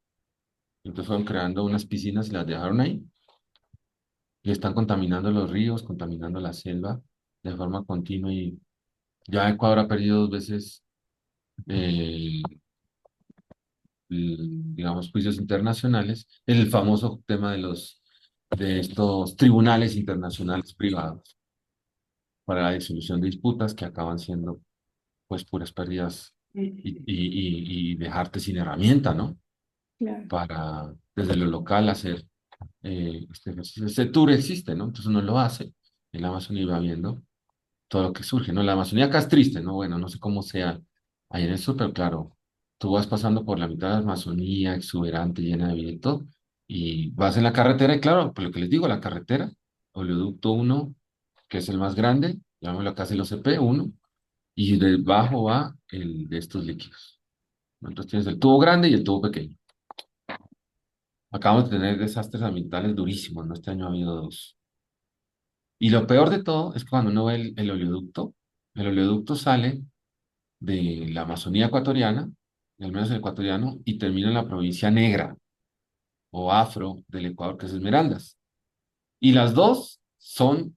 Entonces fueron creando unas piscinas y las dejaron ahí y están contaminando los ríos, contaminando la selva de forma continua y ya Ecuador ha perdido dos veces, eh, digamos, juicios internacionales en el famoso tema de estos tribunales internacionales privados para la disolución de disputas que acaban siendo, pues, puras pérdidas y dejarte sin herramienta, ¿no? Claro, Para, desde lo local, hacer este ejercicio. Este tour existe, ¿no? Entonces uno lo hace, en la Amazonía y va viendo todo lo que surge, ¿no? La Amazonía acá es triste, ¿no? Bueno, no sé cómo sea ahí en el sur, pero claro, tú vas pasando por la mitad de la Amazonía, exuberante, llena de vida y todo, y vas en la carretera, y claro, por lo que les digo, la carretera, oleoducto uno que es el más grande, llamémoslo acá el OCP uno y debajo va el de estos líquidos, ¿no? Entonces tienes el tubo grande y el tubo pequeño. Acabamos de tener desastres ambientales durísimos, ¿no? Este año ha habido dos. Y lo peor de todo es que cuando uno ve el oleoducto sale de la Amazonía ecuatoriana, al menos el ecuatoriano, y termina en la provincia negra o afro del Ecuador, que es Esmeraldas. Y las dos son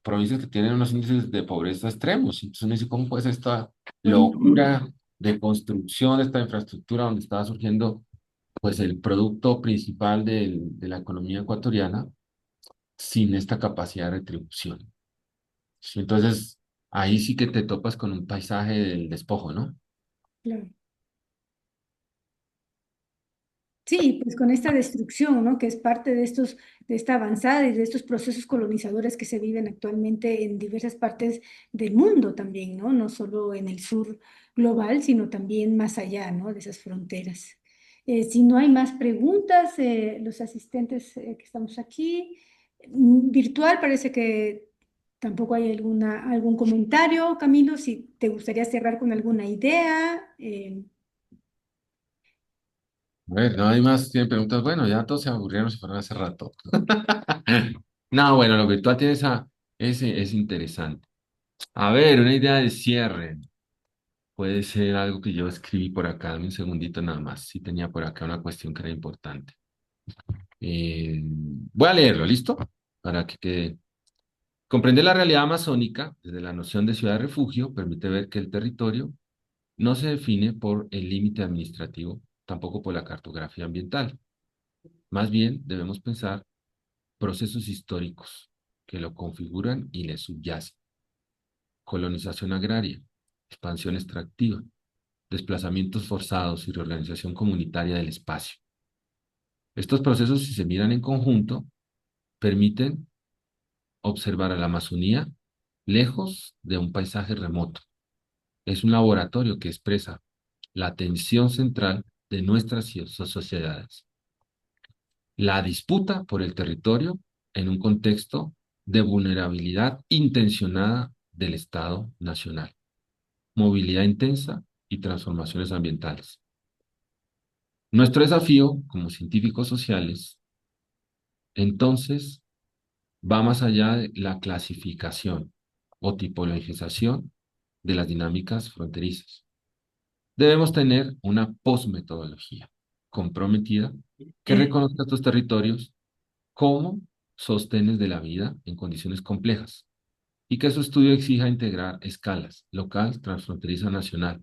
provincias que tienen unos índices de pobreza extremos. Entonces uno dice, ¿cómo puede ser esta locura de construcción de esta infraestructura donde estaba surgiendo pues el producto principal de la economía ecuatoriana sin esta capacidad de retribución? Sí, entonces, ahí sí que te topas con un paisaje del despojo, ¿no? claro. Sí, pues con esta destrucción, ¿no? Que es parte de esta avanzada y de estos procesos colonizadores que se viven actualmente en diversas partes del mundo también, ¿no? No solo en el sur global, sino también más allá, ¿no? De esas fronteras. Si no hay más preguntas, los asistentes que estamos aquí, virtual, parece que tampoco hay algún comentario. Camilo, si te gustaría cerrar con alguna idea. A ver, no hay más, tienen preguntas. Bueno, ya todos se aburrieron, se fueron hace rato. No, bueno, lo virtual tiene ese es interesante. A ver, una idea de cierre. Puede ser algo que yo escribí por acá. Dame un segundito nada más. Sí tenía por acá una cuestión que era importante. Voy a leerlo, ¿listo? Para que quede. Comprender la realidad amazónica desde la noción de ciudad de refugio permite ver que el territorio no se define por el límite administrativo, tampoco por la cartografía ambiental. Más bien, debemos pensar procesos históricos que lo configuran y le subyacen. Colonización agraria, expansión extractiva, desplazamientos forzados y reorganización comunitaria del espacio. Estos procesos, si se miran en conjunto, permiten observar a la Amazonía lejos de un paisaje remoto. Es un laboratorio que expresa la tensión central de nuestras sociedades. La disputa por el territorio en un contexto de vulnerabilidad intencionada del Estado nacional, movilidad intensa y transformaciones ambientales. Nuestro desafío como científicos sociales, entonces, va más allá de la clasificación o tipologización de las dinámicas fronterizas. Debemos tener una posmetodología comprometida que reconozca estos territorios como sostenes de la vida en condiciones complejas y que su estudio exija integrar escalas local, transfronteriza, nacional,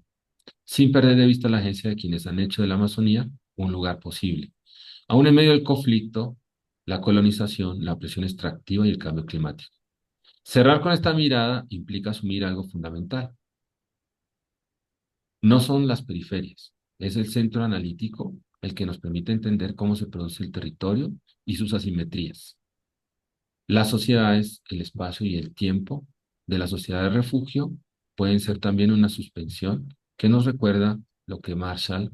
sin perder de vista la agencia de quienes han hecho de la Amazonía un lugar posible. Aún en medio del conflicto, la colonización, la presión extractiva y el cambio climático. Cerrar con esta mirada implica asumir algo fundamental. No son las periferias, es el centro analítico el que nos permite entender cómo se produce el territorio y sus asimetrías. Las sociedades, el espacio y el tiempo de la sociedad de refugio pueden ser también una suspensión que nos recuerda lo que Marshall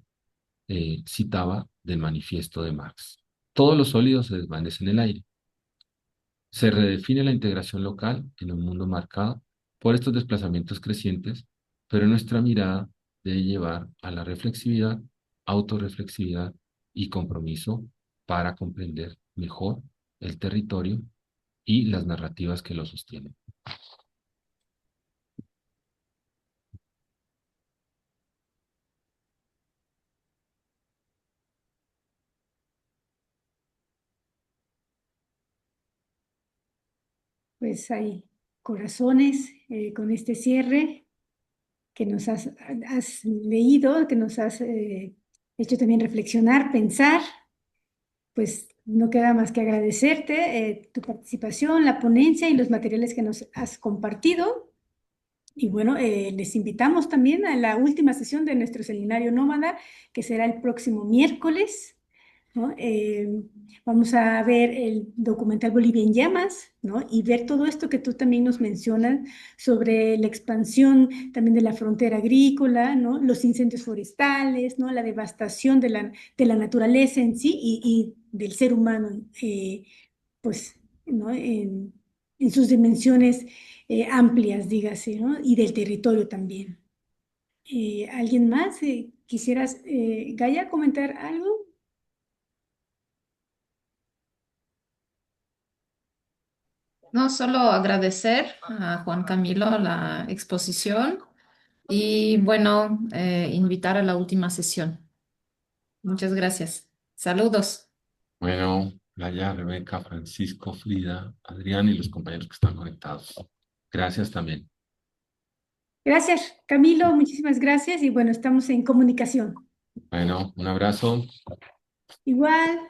citaba del manifiesto de Marx. Todos los sólidos se desvanecen en el aire. Se redefine la integración local en un mundo marcado por estos desplazamientos crecientes, pero nuestra mirada debe llevar a la reflexividad, autorreflexividad y compromiso para comprender mejor el territorio y las narrativas que lo sostienen. Pues hay corazones con este cierre que nos has leído, que nos has hecho también reflexionar, pensar. Pues no queda más que agradecerte tu participación, la ponencia y los materiales que nos has compartido. Y bueno, les invitamos también a la última sesión de nuestro seminario Nómada, que será el próximo miércoles, ¿no? Vamos a ver el documental Bolivia en llamas, ¿no? Y ver todo esto que tú también nos mencionas sobre la expansión también de la frontera agrícola, ¿no? Los incendios forestales, ¿no? La devastación de la naturaleza en sí y del ser humano, pues, ¿no? En sus dimensiones amplias, dígase, ¿no? Y del territorio también. ¿Alguien más? ¿Quisieras, Gaia, comentar algo? No, solo agradecer a Juan Camilo la exposición y bueno, invitar a la última sesión. Muchas gracias. Saludos. Bueno, Laia, Rebeca, Francisco, Frida, Adrián y los compañeros que están conectados. Gracias también. Gracias, Camilo, muchísimas gracias y bueno, estamos en comunicación. Bueno, un abrazo. Igual.